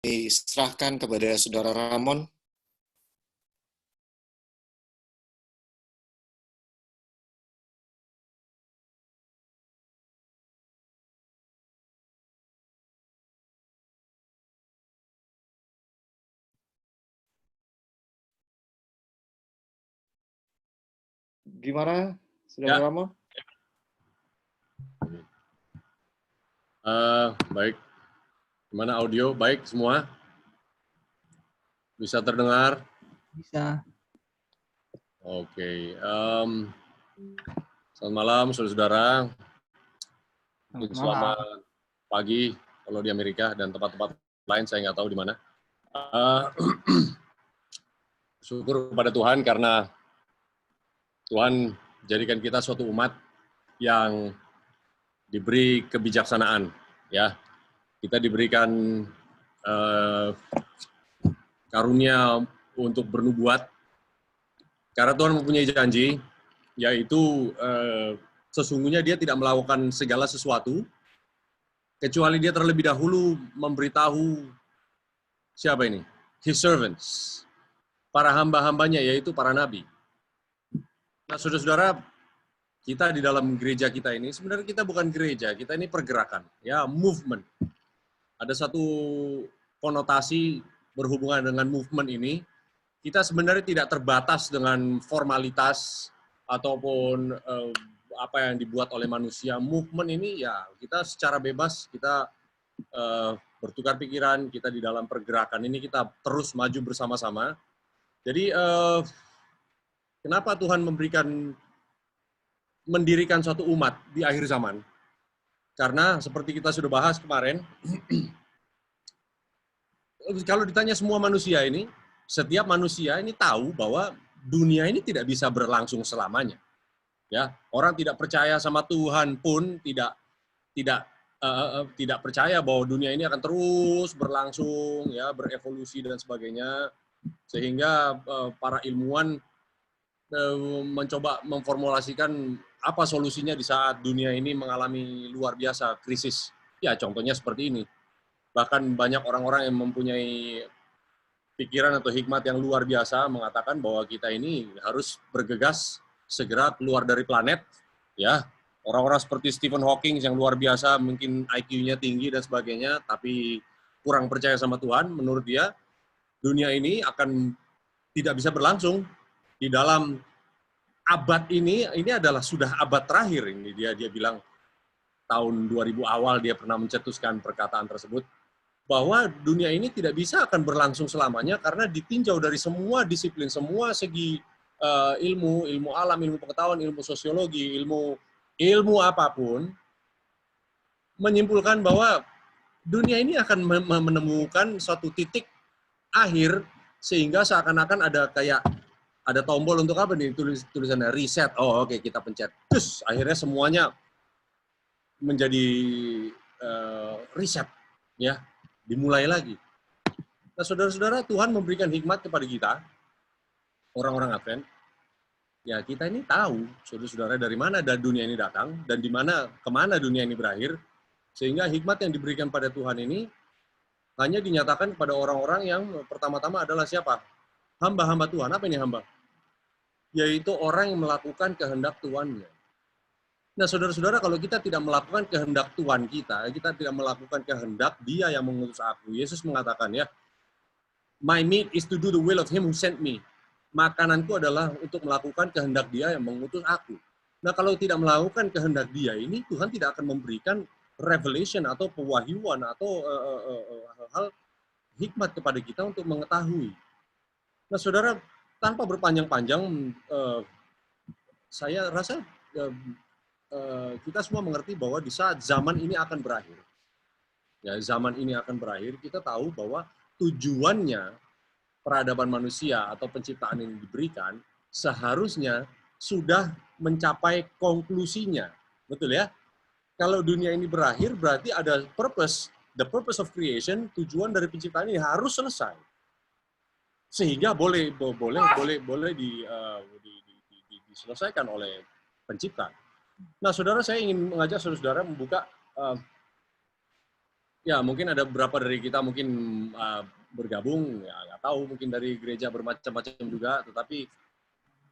diserahkan kepada Saudara Ramon. Gimana, Saudara Ramon? Baik. Gimana audio? Baik semua? Bisa terdengar? Bisa. Oke. Selamat malam, saudara-saudara. Selamat pagi kalau di Amerika dan tempat-tempat lain saya nggak tahu di mana. Syukur kepada Tuhan karena Tuhan jadikan kita suatu umat yang diberi kebijaksanaan, ya. Kita diberikan karunia untuk bernubuat karena Tuhan mempunyai janji, yaitu sesungguhnya Dia tidak melakukan segala sesuatu kecuali Dia terlebih dahulu memberitahu siapa ini? His servants, para hamba-hambanya, yaitu para nabi. Nah, saudara-saudara, kita di dalam gereja kita ini, sebenarnya kita bukan gereja, kita ini pergerakan, ya, movement. Ada satu konotasi berhubungan dengan movement ini, kita sebenarnya tidak terbatas dengan formalitas ataupun apa yang dibuat oleh manusia. Movement ini, ya, kita secara bebas, kita bertukar pikiran, kita di dalam pergerakan ini, kita terus maju bersama-sama. Jadi, kenapa Tuhan mendirikan suatu umat di akhir zaman? Karena seperti kita sudah bahas kemarin, kalau ditanya semua manusia ini, setiap manusia ini tahu bahwa dunia ini tidak bisa berlangsung selamanya. Ya, orang tidak percaya sama Tuhan pun tidak percaya bahwa dunia ini akan terus berlangsung, ya, berevolusi dan sebagainya, sehingga para ilmuwan mencoba memformulasikan apa solusinya di saat dunia ini mengalami luar biasa krisis. Ya, contohnya seperti ini. Bahkan banyak orang-orang yang mempunyai pikiran atau hikmat yang luar biasa mengatakan bahwa kita ini harus bergegas segera keluar dari planet, ya. Orang-orang seperti Stephen Hawking yang luar biasa, mungkin IQ-nya tinggi dan sebagainya, tapi kurang percaya sama Tuhan. Menurut dia, dunia ini akan tidak bisa berlangsung di dalam abad ini adalah sudah abad terakhir. Ini dia bilang tahun 2000 awal dia pernah mencetuskan perkataan tersebut, bahwa dunia ini tidak bisa akan berlangsung selamanya karena ditinjau dari semua disiplin, semua segi ilmu alam, ilmu pengetahuan, ilmu sosiologi, ilmu apapun, menyimpulkan bahwa dunia ini akan menemukan suatu titik akhir sehingga seakan-akan ada tombol untuk apa nih, tulisannya reset. Oh, oke, kita pencet. Terus akhirnya semuanya menjadi reset, ya, dimulai lagi. Nah, saudara-saudara, Tuhan memberikan hikmat kepada kita, orang-orang Advent. Ya, kita ini tahu, saudara-saudara, dari mana dunia ini datang dan kemana dunia ini berakhir, sehingga hikmat yang diberikan pada Tuhan ini hanya dinyatakan kepada orang-orang yang pertama-tama adalah siapa? Hamba-hamba Tuhan. Apa ini hamba? Yaitu orang yang melakukan kehendak Tuhannya. Nah, saudara-saudara, kalau kita tidak melakukan kehendak Tuhan kita tidak melakukan kehendak Dia yang mengutus aku. Yesus mengatakan, ya, my meat is to do the will of Him who sent me. Makananku adalah untuk melakukan kehendak Dia yang mengutus aku. Nah, kalau tidak melakukan kehendak Dia ini, Tuhan tidak akan memberikan revelation atau pewahyuan atau hal-hal hikmat kepada kita untuk mengetahui. Nah, saudara, tanpa berpanjang-panjang, saya rasa kita semua mengerti bahwa di saat zaman ini akan berakhir, ya, zaman ini akan berakhir, kita tahu bahwa tujuannya peradaban manusia atau penciptaan ini diberikan seharusnya sudah mencapai konklusinya, betul ya? Kalau dunia ini berakhir, berarti ada purpose, the purpose of creation, tujuan dari penciptaan ini harus selesai, sehingga boleh diselesaikan oleh pencipta. Nah, saudara, saya ingin mengajak saudara membuka Ya, mungkin ada beberapa dari kita mungkin bergabung, ya nggak tahu, mungkin dari gereja bermacam-macam juga, tetapi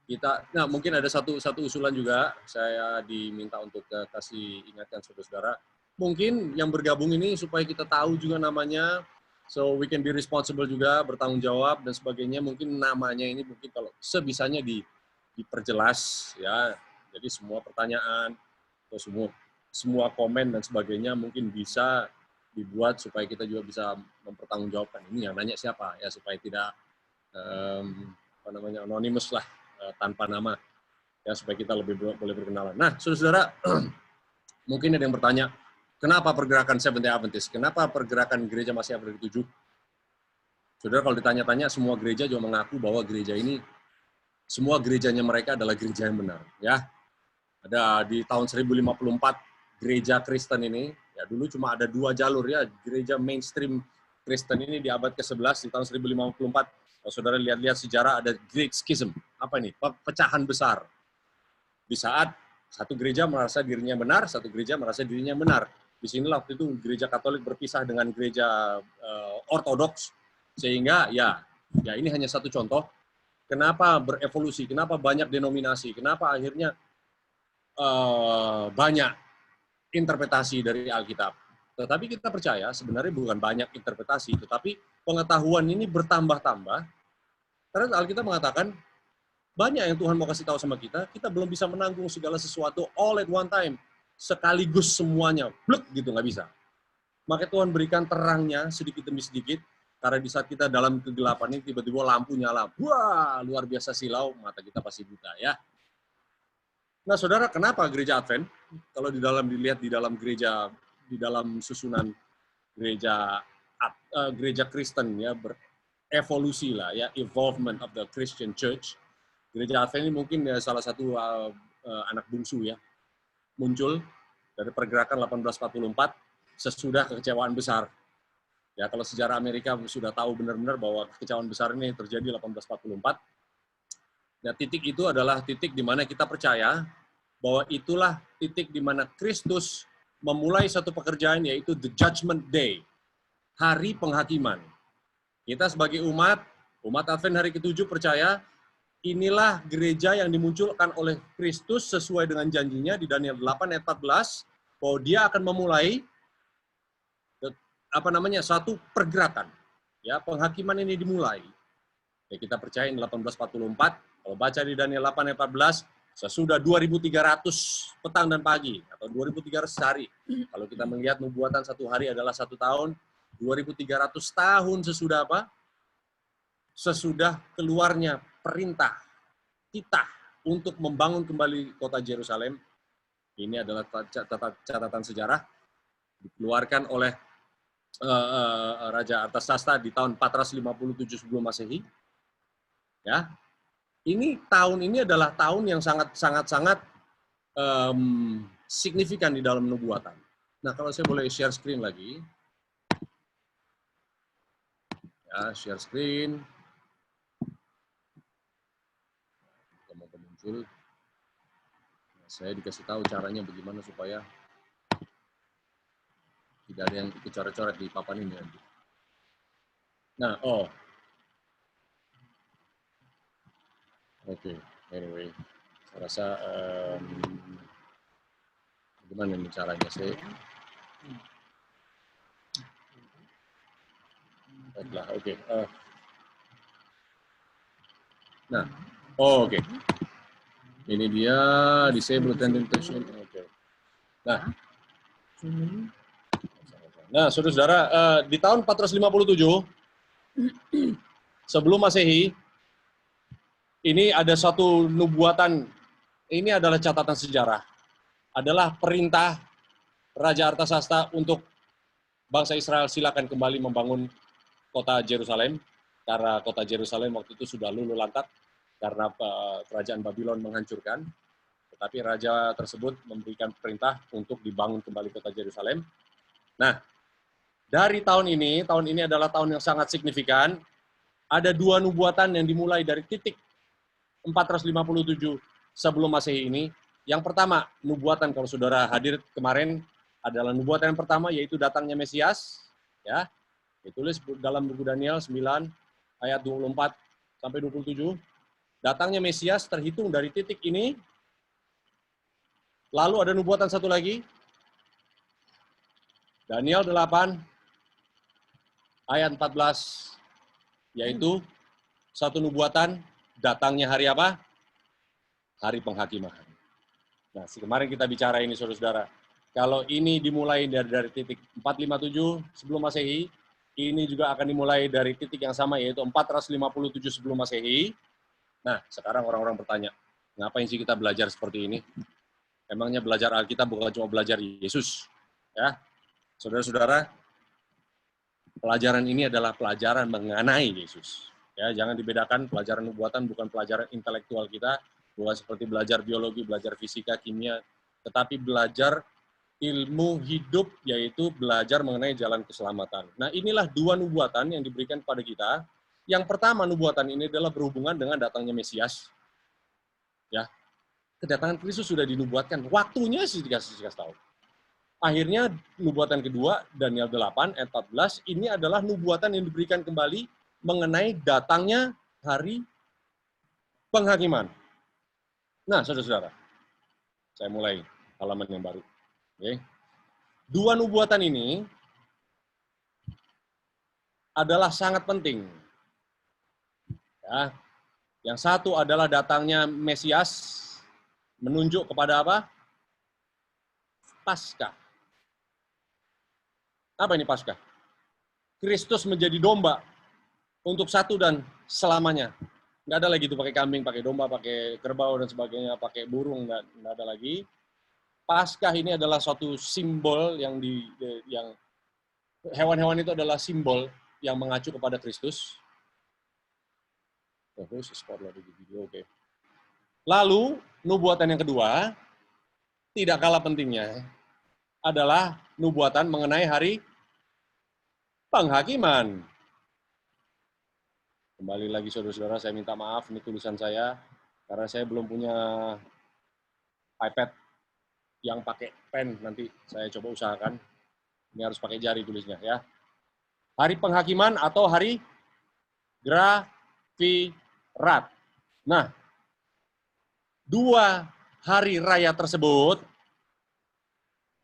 kita, nah mungkin ada satu usulan juga, saya diminta untuk kasih ingatkan saudara-saudara, mungkin yang bergabung ini supaya kita tahu juga namanya, so we can be responsible juga, bertanggung jawab dan sebagainya, mungkin namanya ini mungkin kalau sebisanya diperjelas, ya, jadi semua pertanyaan, atau semua komen dan sebagainya mungkin bisa dibuat supaya kita juga bisa mempertanggungjawabkan ini yang nanya siapa ya, supaya tidak anonymous lah, tanpa nama ya, supaya kita lebih boleh berkenalan. Nah, saudara-saudara, mungkin ada yang bertanya, kenapa pergerakan Seventh-day Adventist? Kenapa pergerakan gereja masih ada di 7? Saudara, kalau ditanya-tanya, semua gereja juga mengaku bahwa gereja ini, semua gerejanya mereka adalah gereja yang benar, ya. Ada di tahun 1054 gereja Kristen ini, ya dulu cuma ada 2 jalur ya, gereja mainstream Kristen ini di abad ke-11 di tahun 1054. Kalau saudara lihat-lihat sejarah ada Great Schism. Apa ini? Pecahan besar. Di saat satu gereja merasa dirinya benar, satu gereja merasa dirinya benar. Di sinilah waktu itu gereja Katolik berpisah dengan gereja Ortodoks, sehingga ya ini hanya satu contoh. Kenapa berevolusi? Kenapa banyak denominasi? Kenapa akhirnya banyak interpretasi dari Alkitab. Tetapi kita percaya sebenarnya bukan banyak interpretasi, tetapi pengetahuan ini bertambah-tambah. Karena Alkitab mengatakan banyak yang Tuhan mau kasih tahu sama kita, kita belum bisa menanggung segala sesuatu all at one time, sekaligus semuanya, blek gitu, nggak bisa. Maka Tuhan berikan terangnya sedikit demi sedikit, karena di saat kita dalam kegelapan ini tiba-tiba lampu nyala, wah luar biasa silau, mata kita pasti buta ya. Nah, saudara, kenapa gereja Advent? Kalau dilihat di dalam gereja, di dalam susunan gereja Kristen ya, berevolusi lah ya, evolvement of the Christian Church. Gereja Advent ini mungkin salah satu anak bungsu ya, muncul dari pergerakan 1844 sesudah kekecewaan besar. Ya, kalau sejarah Amerika sudah tahu benar-benar bahwa kekecewaan besar ini terjadi 1844. Nah, titik itu adalah titik di mana kita percaya bahwa itulah titik di mana Kristus memulai satu pekerjaan, yaitu the judgment day, hari penghakiman. Kita sebagai umat Advent hari ke-7 percaya inilah gereja yang dimunculkan oleh Kristus sesuai dengan janjinya di Daniel 8 ayat 14, bahwa dia akan memulai satu pergerakan. Ya, penghakiman ini dimulai. Ya, kita percaya ini 1844. Kalau baca di Daniel 8 ayat 14, sesudah 2.300 petang dan pagi, atau 2.300 hari. Kalau kita melihat nubuatan satu hari adalah 1 tahun, 2.300 tahun sesudah apa? Sesudah keluarnya perintah titah untuk membangun kembali kota Yerusalem. Ini adalah catatan sejarah, dikeluarkan oleh Raja Artasasta di tahun 457 sebelum Masehi. Ya, tahun ini adalah tahun yang sangat signifikan di dalam nubuatan. Nah, kalau saya boleh share screen lagi. Ya, share screen. Mau muncul. Nah, saya dikasih tahu caranya bagaimana supaya tidak ada yang ikut coret-coret di papan ini nanti. Nah, Oke, anyway, saya rasa bagaimana nih caranya sih? Baiklah, oke. Nah, oke. Ini dia disable attention. Oke. Nah, saudara-saudara, di tahun 457 sebelum Masehi, ini ada satu nubuatan, ini adalah catatan sejarah, adalah perintah Raja Artasasta untuk bangsa Israel silakan kembali membangun kota Yerusalem, karena kota Yerusalem waktu itu sudah luluh lantak karena kerajaan Babylon menghancurkan, tetapi raja tersebut memberikan perintah untuk dibangun kembali kota Yerusalem. Nah, dari tahun ini adalah tahun yang sangat signifikan, ada 2 nubuatan yang dimulai dari titik 457 sebelum Masehi ini. Yang pertama, nubuatan, kalau saudara hadir kemarin, adalah nubuatan yang pertama, yaitu datangnya Mesias. Ya, ditulis dalam buku Daniel 9 ayat 24 sampai 27. Datangnya Mesias terhitung dari titik ini. Lalu ada nubuatan satu lagi. Daniel 8 ayat 14, yaitu satu nubuatan datangnya hari apa? Hari penghakiman. Nah, kemarin kita bicara ini, saudara-saudara. Kalau ini dimulai dari titik 457 sebelum Masehi, ini juga akan dimulai dari titik yang sama, yaitu 457 sebelum Masehi. Nah, sekarang orang-orang bertanya, ngapain sih kita belajar seperti ini? Emangnya belajar Alkitab bukan cuma belajar Yesus? Ya, saudara-saudara, pelajaran ini adalah pelajaran mengenai Yesus. Ya, jangan dibedakan, pelajaran nubuatan bukan pelajaran intelektual kita, bukan seperti belajar biologi, belajar fisika, kimia, tetapi belajar ilmu hidup, yaitu belajar mengenai jalan keselamatan. Nah, inilah dua nubuatan yang diberikan kepada kita. Yang pertama, nubuatan ini adalah berhubungan dengan datangnya Mesias. Ya, kedatangan Kristus sudah dinubuatkan. Waktunya sih dikasih tahu. Akhirnya, nubuatan kedua, Daniel 8, ayat 14, ini adalah nubuatan yang diberikan kembali mengenai datangnya hari penghakiman. Nah, saudara-saudara, saya mulai halaman yang baru. Oke. Dua nubuatan ini adalah sangat penting. Ya. Yang satu adalah datangnya Mesias, menunjuk kepada apa? Paskah. Apa ini Paskah? Kristus menjadi domba untuk satu dan selamanya. Nggak ada lagi itu pakai kambing, pakai domba, pakai kerbau dan sebagainya, pakai burung, nggak ada lagi. Paskah ini adalah suatu simbol yang hewan-hewan itu adalah simbol yang mengacu kepada Kristus. Lalu, nubuatan yang kedua, tidak kalah pentingnya, adalah nubuatan mengenai hari penghakiman. Kembali lagi saudara-saudara, saya minta maaf, ini tulisan saya, karena saya belum punya iPad yang pakai pen, nanti saya coba usahakan. Ini harus pakai jari tulisnya ya. Hari penghakiman atau hari Grafirat. Nah, dua hari raya tersebut,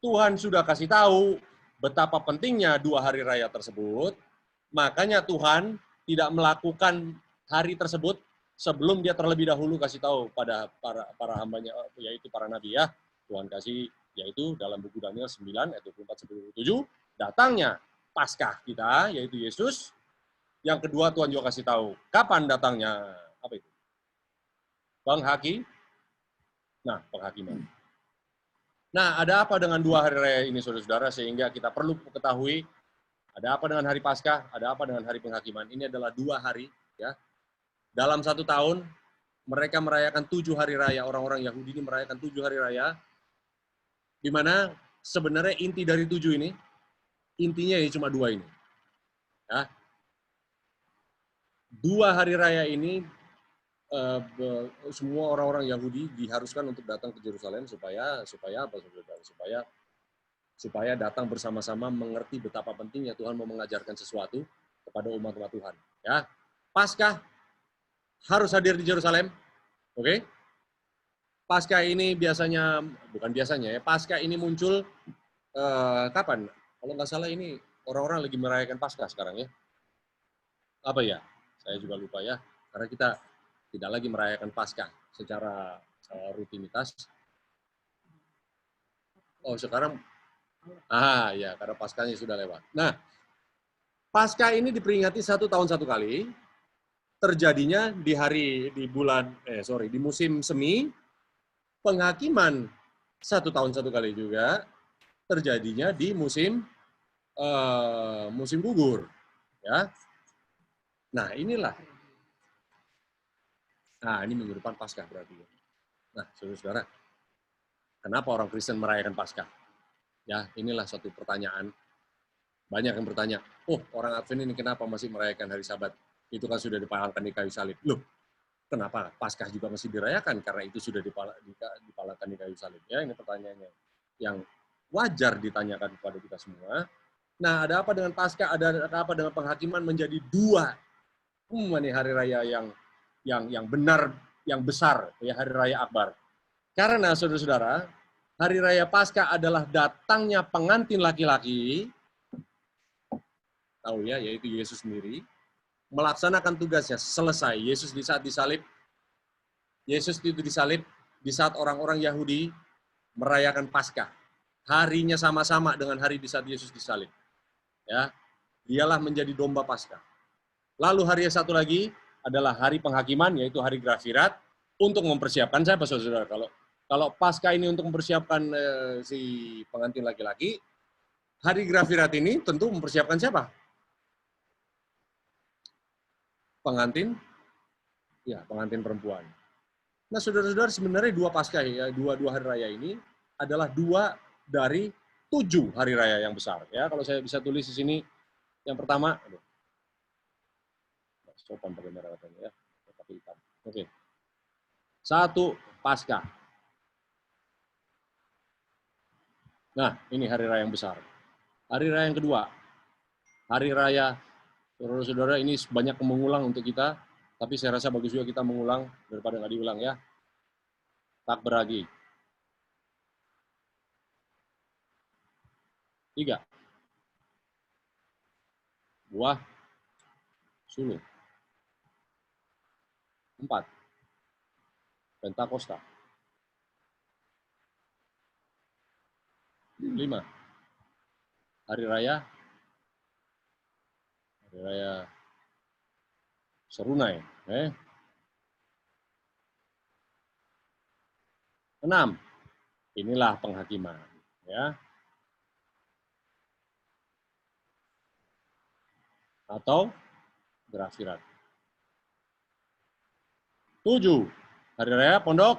Tuhan sudah kasih tahu betapa pentingnya dua hari raya tersebut, makanya Tuhan tidak melakukan hari tersebut sebelum dia terlebih dahulu kasih tahu pada para hambanya, yaitu para nabi ya. Tuhan kasih, yaitu dalam buku Daniel 9, ayat 24-27, datangnya Paskah kita, yaitu Yesus. Yang kedua, Tuhan juga kasih tahu, kapan datangnya, apa itu? Penghakiman. Nah, ada apa dengan dua hari raya ini, saudara-saudara, sehingga kita perlu ketahui, ada apa dengan hari Paskah, ada apa dengan hari penghakiman. Ini adalah dua hari, ya. Dalam satu tahun, mereka merayakan 7 hari raya, orang-orang Yahudi ini merayakan 7 hari raya, di mana sebenarnya inti dari 7 ini, intinya ya cuma 2 ini. Ya. 2 hari raya ini, semua orang-orang Yahudi diharuskan untuk datang ke Yerusalem supaya apa, saudara? Supaya datang bersama-sama mengerti betapa pentingnya Tuhan mau mengajarkan sesuatu kepada umat-umat Tuhan. Ya, Paskah harus hadir di Yerusalem, oke? Paskah ini bukan biasanya ya, Paskah ini muncul kapan? Kalau nggak salah ini orang-orang lagi merayakan Paskah sekarang ya. Apa ya? Saya juga lupa ya, karena kita tidak lagi merayakan Paskah secara rutinitas. Oh, sekarang ya, karena Paskahnya sudah lewat. Nah, Paskah ini diperingati 1 tahun 1 kali, terjadinya di musim semi. Penghakiman 1 tahun 1 kali juga, terjadinya di musim gugur, ya. Nah, inilah. Nah, ini minggu depan Paskah berarti. Nah, saudara-saudara, kenapa orang Kristen merayakan Paskah? Ya, inilah suatu pertanyaan. Banyak yang bertanya, orang Advent ini kenapa masih merayakan hari Sabat? Itu kan sudah dipalangkan di kayu salib. Loh, kenapa Paskah juga masih dirayakan? Karena itu sudah dipalangkan di kayu salib. Ya, ini pertanyaannya. Yang wajar ditanyakan kepada kita semua. Nah, ada apa dengan Paskah? Ada apa dengan penghakiman menjadi dua? Ini hari raya yang benar, yang besar, ya hari raya Akbar. Karena saudara-saudara, hari raya Paskah adalah datangnya pengantin laki-laki, tahu ya, yaitu Yesus sendiri, melaksanakan tugasnya selesai. Yesus di saat disalib, Yesus itu disalib di saat orang-orang Yahudi merayakan Paskah. Harinya sama-sama dengan hari di saat Yesus disalib. Ya, dialah menjadi domba Paskah. Lalu hari yang satu lagi adalah hari penghakiman, yaitu hari Grafirat, untuk mempersiapkan siapa, saudara? Kalau Paskah ini untuk mempersiapkan si pengantin laki-laki, hari Grafirat ini tentu mempersiapkan siapa? Pengantin, ya pengantin perempuan. Nah, saudara-saudara, sebenarnya dua Paskah, ya, dua hari raya ini adalah dua dari 7 hari raya yang besar. Ya, kalau saya bisa tulis di sini, yang pertama, sopan pakai merah katanya ya, pakai hitam. Oke. 1 Paskah. Nah, ini hari raya yang besar. Hari raya yang kedua, hari raya, saudara-saudara, ini banyak mengulang untuk kita, tapi saya rasa bagus juga kita mengulang daripada nggak diulang ya. Tak beragi. 3. Buah sulung. 4. Pentakosta. 5. Hari raya Serunai. 6. Inilah penghakiman. Ya. Atau Grafirat. 7. Hari raya Pondok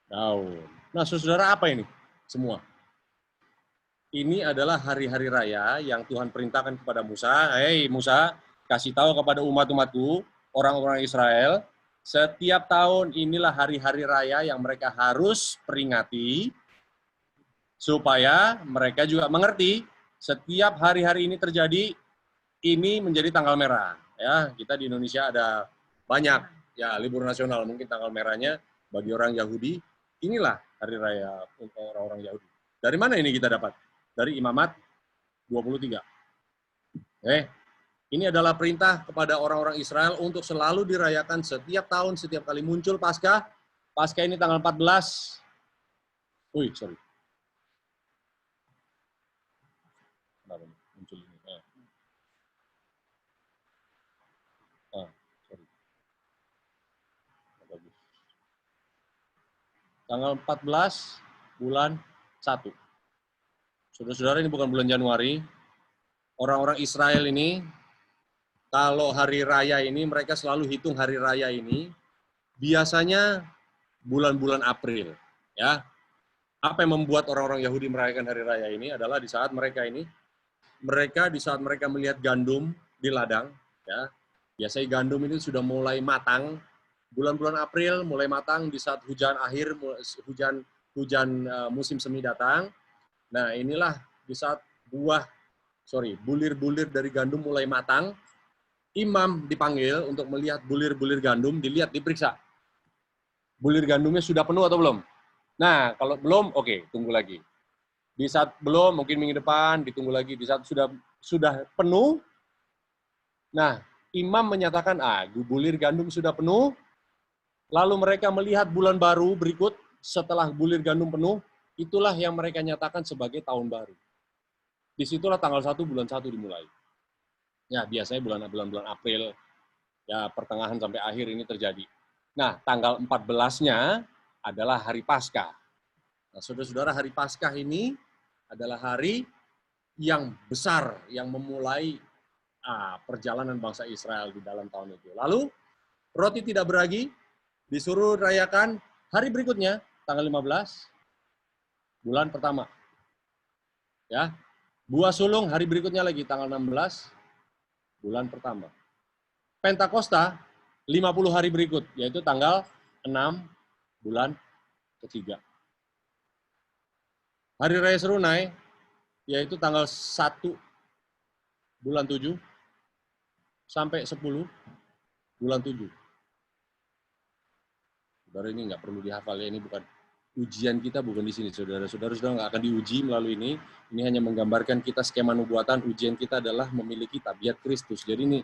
Daun. Nah, saudara, apa ini semua? Ini adalah hari-hari raya yang Tuhan perintahkan kepada Musa. Hei Musa, kasih tahu kepada umat-umatku, orang-orang Israel, setiap tahun inilah hari-hari raya yang mereka harus peringati, supaya mereka juga mengerti setiap hari-hari ini terjadi, ini menjadi tanggal merah. Ya, kita di Indonesia ada banyak ya libur nasional, mungkin tanggal merahnya bagi orang Yahudi. Inilah hari raya untuk orang-orang Yahudi. Dari mana ini kita dapat? Dari Imamat 23. Ini adalah perintah kepada orang-orang Israel untuk selalu dirayakan setiap tahun, setiap kali muncul Paskah. Paskah ini tanggal 14. Sorry. Kenapa muncul ini? Sorry. Bagus. Tanggal 14 bulan 1. Saudara-saudara, ini bukan bulan Januari. Orang-orang Israel ini, kalau hari raya ini, mereka selalu hitung hari raya ini, biasanya bulan-bulan April. Ya. Apa yang membuat orang-orang Yahudi merayakan hari raya ini adalah di saat mereka melihat gandum di ladang, ya. Biasanya gandum ini sudah mulai matang, bulan-bulan April mulai matang di saat hujan akhir, hujan musim semi datang. Nah, inilah di saat bulir-bulir dari gandum mulai matang, imam dipanggil untuk melihat bulir-bulir gandum, diperiksa. Bulir gandumnya sudah penuh atau belum? Nah, kalau belum, oke, tunggu lagi. Di saat belum, mungkin minggu depan, ditunggu lagi. Di saat sudah penuh, nah, imam menyatakan, bulir gandum sudah penuh, lalu mereka melihat bulan baru berikut, setelah bulir gandum penuh, itulah yang mereka nyatakan sebagai tahun baru. Disitulah tanggal 1 bulan 1 dimulai. Ya, biasanya bulan-bulan April, ya pertengahan sampai akhir ini terjadi. Nah, tanggal 14-nya adalah hari Paskah. Nah, saudara-saudara, hari Paskah ini adalah hari yang besar, yang memulai perjalanan bangsa Israel di dalam tahun itu. Lalu, roti tidak beragi, disuruh rayakan hari berikutnya, tanggal 15, bulan pertama. Ya, buah sulung hari berikutnya lagi, tanggal 16, bulan pertama. Pentakosta, 50 hari berikut, yaitu tanggal 6, bulan ketiga. Hari Raya Serunai, yaitu tanggal 1 bulan 7 sampai 10 bulan 7. Saudara, ini nggak perlu dihafal ya, ini bukan ujian kita, bukan di sini, saudara-saudara nggak akan diuji melalui ini. Ini hanya menggambarkan kita skema nubuatan. Ujian kita adalah memiliki tabiat Kristus. Jadi ini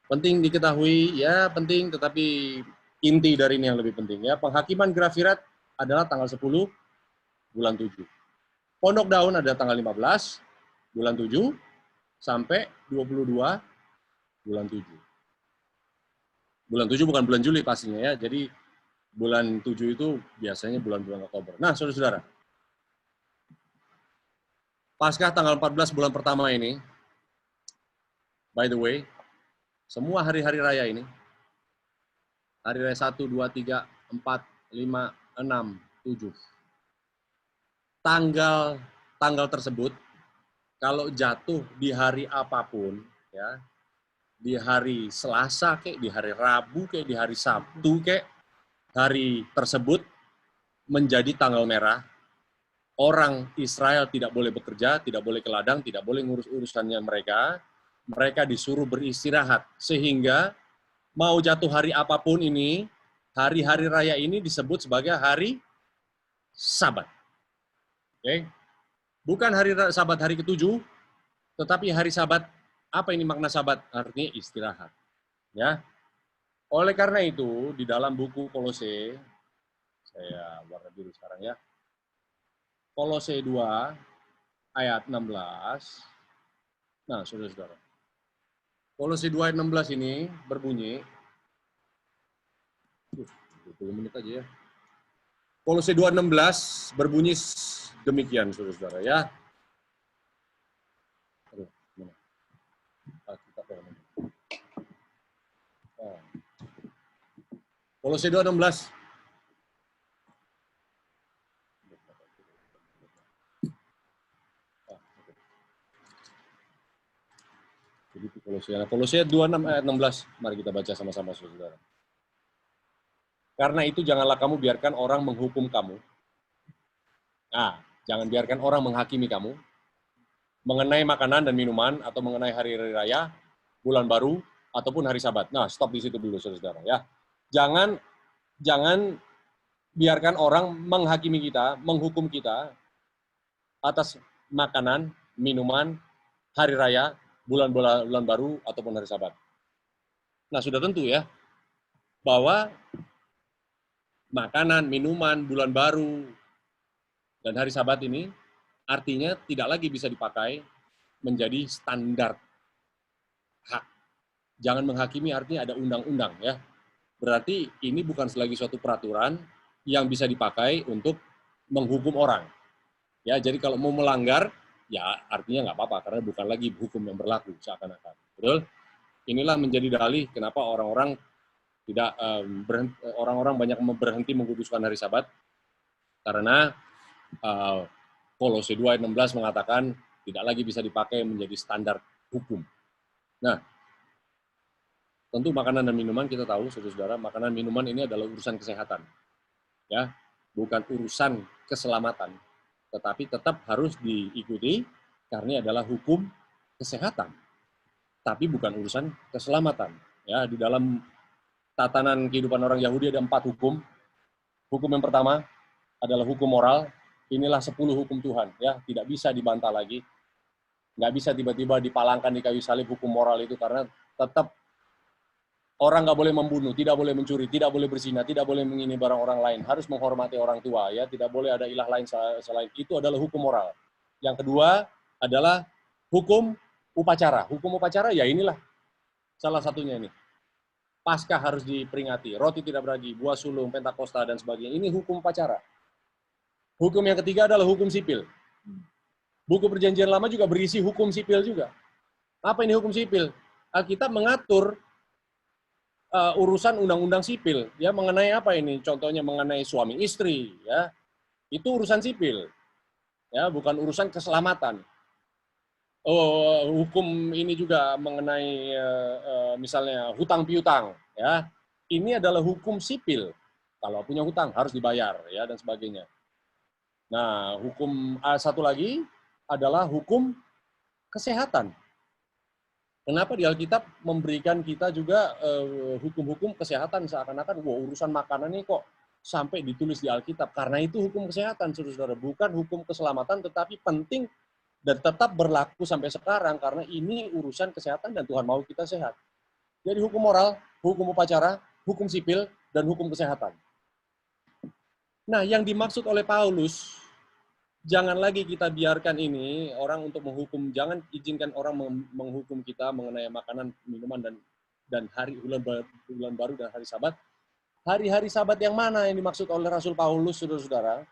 penting diketahui, ya penting, tetapi inti dari ini yang lebih penting. Ya, penghakiman Grafirat adalah tanggal 10 bulan 7. Pondok Daun ada tanggal 15 bulan 7 sampai 22 bulan 7. Bulan 7 bukan bulan Juli pastinya ya. Jadi bulan 7 itu biasanya bulan-bulan Oktober. Nah, saudara-saudara. Paskah tanggal 14 bulan pertama ini, by the way, semua hari-hari raya ini, hari raya 1, 2, 3, 4, 5, 6, 7. Tanggal tersebut, kalau jatuh di hari apapun, ya, di hari Selasa, kayak di hari Rabu, kayak di hari Sabtu, kayak hari tersebut menjadi tanggal merah. Orang Israel tidak boleh bekerja, tidak boleh ke ladang, tidak boleh ngurus urusannya mereka. Mereka disuruh beristirahat. Sehingga mau jatuh hari apapun ini, hari-hari raya ini disebut sebagai hari Sabat. Oke? Bukan hari Sabat hari ke-7, tetapi hari Sabat. Apa ini makna Sabat? Artinya istirahat. Ya. Oleh karena itu, di dalam buku Kolose, saya warna biru sekarang ya. Kolose 2 ayat 16. Nah, saudara-saudara. Kolose 2 ayat 16 ini berbunyi 20 menit aja ya. Kolose 2:16 berbunyi demikian, saudara-saudara ya. Aduh, mana? Kolose 2:16. Jadi Kolose 2:6 ayat 16. Mari kita baca sama-sama, saudara. Karena itu janganlah kamu biarkan orang menghukum kamu. Nah, jangan biarkan orang menghakimi kamu mengenai makanan dan minuman atau mengenai hari-hari raya, bulan baru, ataupun hari Sabat. Nah, stop di situ dulu, saudara ya. Jangan biarkan orang menghakimi kita, menghukum kita atas makanan, minuman, hari raya, bulan baru, ataupun hari Sabat. Nah, sudah tentu ya, bahwa makanan, minuman, bulan baru, dan hari Sabat ini artinya tidak lagi bisa dipakai menjadi standar hak. Jangan menghakimi artinya ada undang-undang ya. Berarti ini bukan lagi suatu peraturan yang bisa dipakai untuk menghukum orang. Ya, jadi kalau mau melanggar, ya artinya nggak apa-apa karena bukan lagi hukum yang berlaku seakan-akan. Betul? Inilah menjadi dalih kenapa orang-orang orang-orang banyak berhenti mengkuduskan hari Sabat karena Kolose 2 ayat 16 mengatakan tidak lagi bisa dipakai menjadi standar hukum. Nah, tentu makanan dan minuman kita tahu, saudara-saudara, makanan minuman ini adalah urusan kesehatan. Ya, bukan urusan keselamatan, tetapi tetap harus diikuti karena adalah hukum kesehatan. Tapi bukan urusan keselamatan. Ya, di dalam tatanan kehidupan orang Yahudi ada 4 hukum. Hukum yang pertama adalah hukum moral. Inilah 10 hukum Tuhan, ya, tidak bisa dibantah lagi. Nggak bisa tiba-tiba dipalangkan di kayu salib hukum moral itu karena tetap orang nggak boleh membunuh, tidak boleh mencuri, tidak boleh berzina, tidak boleh mengingini barang orang lain, harus menghormati orang tua, ya, tidak boleh ada ilah lain selain itu adalah hukum moral. Yang kedua adalah hukum upacara. Hukum upacara ya inilah salah satunya ini. Paskah harus diperingati, roti tidak beragi, buah sulung, Pentakosta, dan sebagainya. Ini hukum upacara. Hukum yang ketiga adalah hukum sipil. Buku Perjanjian Lama juga berisi hukum sipil juga. Apa ini hukum sipil? Alkitab mengatur urusan undang-undang sipil. Ya, mengenai apa ini? Contohnya mengenai suami istri. Ya, itu urusan sipil. Ya, bukan urusan keselamatan. Hukum ini juga mengenai misalnya hutang piutang, ya. Ini adalah hukum sipil. Kalau punya hutang harus dibayar, ya, dan sebagainya. Nah, hukum satu lagi adalah hukum kesehatan. Kenapa di Alkitab memberikan kita juga hukum-hukum kesehatan seakan-akan urusan makanan ini kok sampai ditulis di Alkitab? Karena itu hukum kesehatan, saudara-saudara, bukan hukum keselamatan, tetapi penting dan tetap berlaku sampai sekarang karena ini urusan kesehatan dan Tuhan mau kita sehat. Jadi hukum moral, hukum upacara, hukum sipil, dan hukum kesehatan. Nah, yang dimaksud oleh Paulus, jangan lagi kita biarkan ini orang untuk menghukum, jangan izinkan orang menghukum kita mengenai makanan, minuman, dan hari bulan baru dan hari Sabat. Hari-hari Sabat yang mana yang dimaksud oleh Rasul Paulus, saudara-saudara?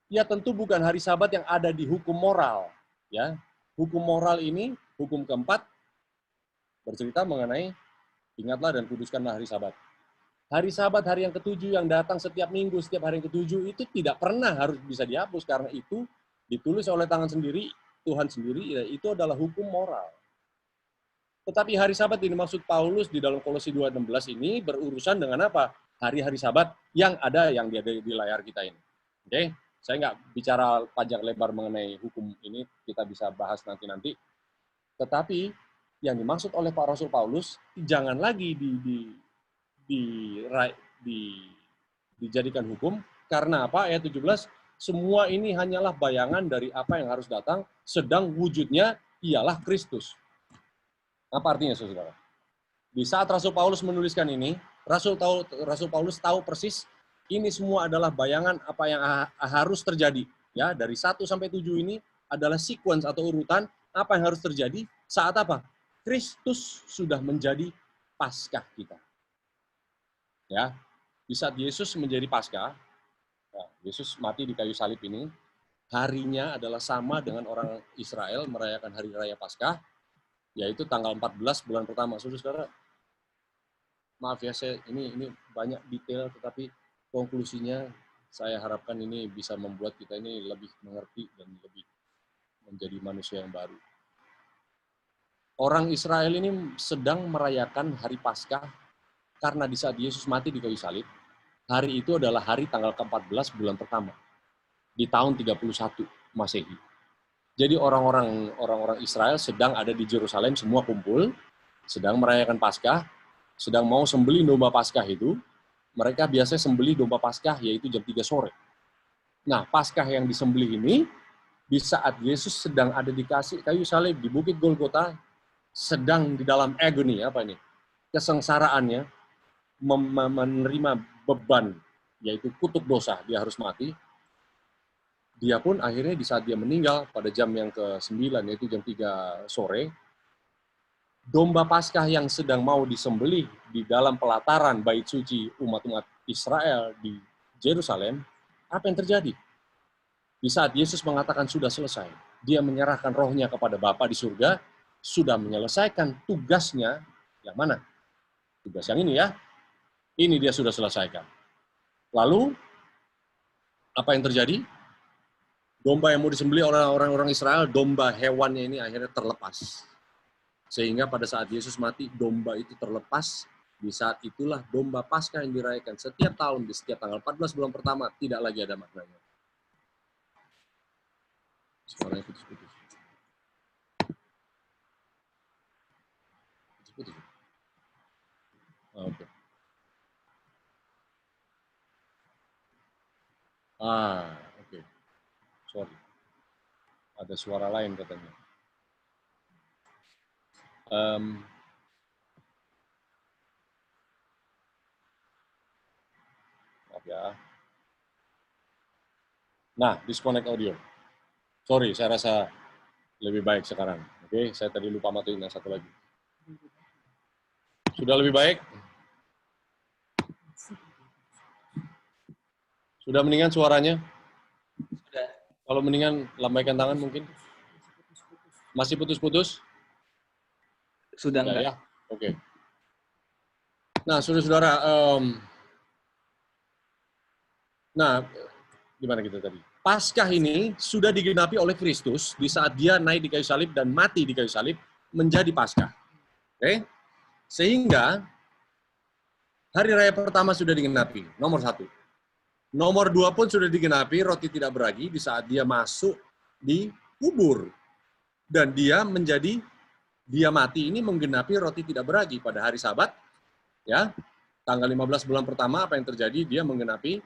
Ya tentu bukan hari Sabat yang ada di hukum moral. Ya, hukum moral ini, hukum keempat, bercerita mengenai ingatlah dan kuduskanlah hari Sabat. Hari Sabat, hari yang ketujuh yang datang setiap minggu, setiap hari yang ketujuh, itu tidak pernah harus bisa dihapus, karena itu ditulis oleh tangan sendiri, Tuhan sendiri, ya, itu adalah hukum moral. Tetapi hari Sabat ini maksud Paulus di dalam Kolose 2:16 ini berurusan dengan apa? Hari-hari Sabat yang ada yang di layar kita ini. Oke, saya nggak bicara panjang lebar mengenai hukum ini, kita bisa bahas nanti-nanti. Tetapi yang dimaksud oleh Pak Rasul Paulus, jangan lagi dijadikan hukum, karena apa? Ayat 17, semua ini hanyalah bayangan dari apa yang harus datang, sedang wujudnya ialah Kristus. Apa artinya, saudara? Di saat Rasul Paulus menuliskan ini, Rasul Paulus tahu persis ini semua adalah bayangan apa yang harus terjadi. Ya, dari 1 sampai 7 ini adalah sequence atau urutan apa yang harus terjadi saat apa? Kristus sudah menjadi Paskah kita. Ya, di saat Yesus menjadi Paskah, ya, Yesus mati di kayu salib ini, harinya adalah sama dengan orang Israel merayakan hari raya Paskah, yaitu tanggal 14 bulan pertama. Saudara, maaf ya, saya ini banyak detail, tetapi konklusinya saya harapkan ini bisa membuat kita ini lebih mengerti dan lebih menjadi manusia yang baru. Orang Israel ini sedang merayakan hari Paskah karena di saat Yesus mati di kayu salib, hari itu adalah hari tanggal ke-14 bulan pertama di tahun 31 Masehi. Jadi orang-orang Israel sedang ada di Yerusalem, semua kumpul, sedang merayakan Paskah, sedang mau sembelih domba Paskah itu. Mereka biasanya sembelih domba Paskah yaitu jam 3 sore. Nah, Paskah yang disembelih ini di saat Yesus sedang ada di kayu salib di Bukit Golgota, sedang di dalam agony, apa ini? Kesengsaraannya, menerima beban, yaitu kutuk dosa, dia harus mati. Dia pun akhirnya di saat dia meninggal pada jam yang ke-9, yaitu jam 3 sore, domba Paskah yang sedang mau disembelih di dalam pelataran bait suci umat-umat Israel di Yerusalem, apa yang terjadi? Di saat Yesus mengatakan sudah selesai, dia menyerahkan rohnya kepada Bapa di surga, sudah menyelesaikan tugasnya, yang mana? Tugas yang ini ya, ini dia sudah selesaikan. Lalu, apa yang terjadi? Domba yang mau disembelih oleh orang-orang Israel, domba hewannya ini akhirnya terlepas. Sehingga pada saat Yesus mati, domba itu terlepas. Di saat itulah domba Paskah yang dirayakan setiap tahun, di setiap tanggal 14 bulan pertama, tidak lagi ada maknanya. Suaranya putus-putus. Putus-putus. Oke. Oke. Sorry. Ada suara lain katanya. Maaf ya. Nah, disconnect audio. Sorry, saya rasa lebih baik sekarang. Oke, saya tadi lupa matiin yang satu lagi. Sudah lebih baik? Sudah mendingan suaranya? Sudah. Kalau mendingan lambaikan tangan mungkin. Masih putus-putus? Sudah enggak? Ya. Oke. Nah, saudara-saudara, nah, gimana kita tadi? Paskah ini sudah digenapi oleh Kristus di saat dia naik di kayu salib dan mati di kayu salib menjadi Paskah. Oke? Sehingga Hari raya pertama sudah digenapi, nomor 1. Nomor 2 pun sudah digenapi, roti tidak beragi di saat dia masuk di kubur. Dan dia mati ini menggenapi roti tidak beragi pada hari Sabat, ya. Tanggal 15 bulan pertama apa yang terjadi? Dia menggenapi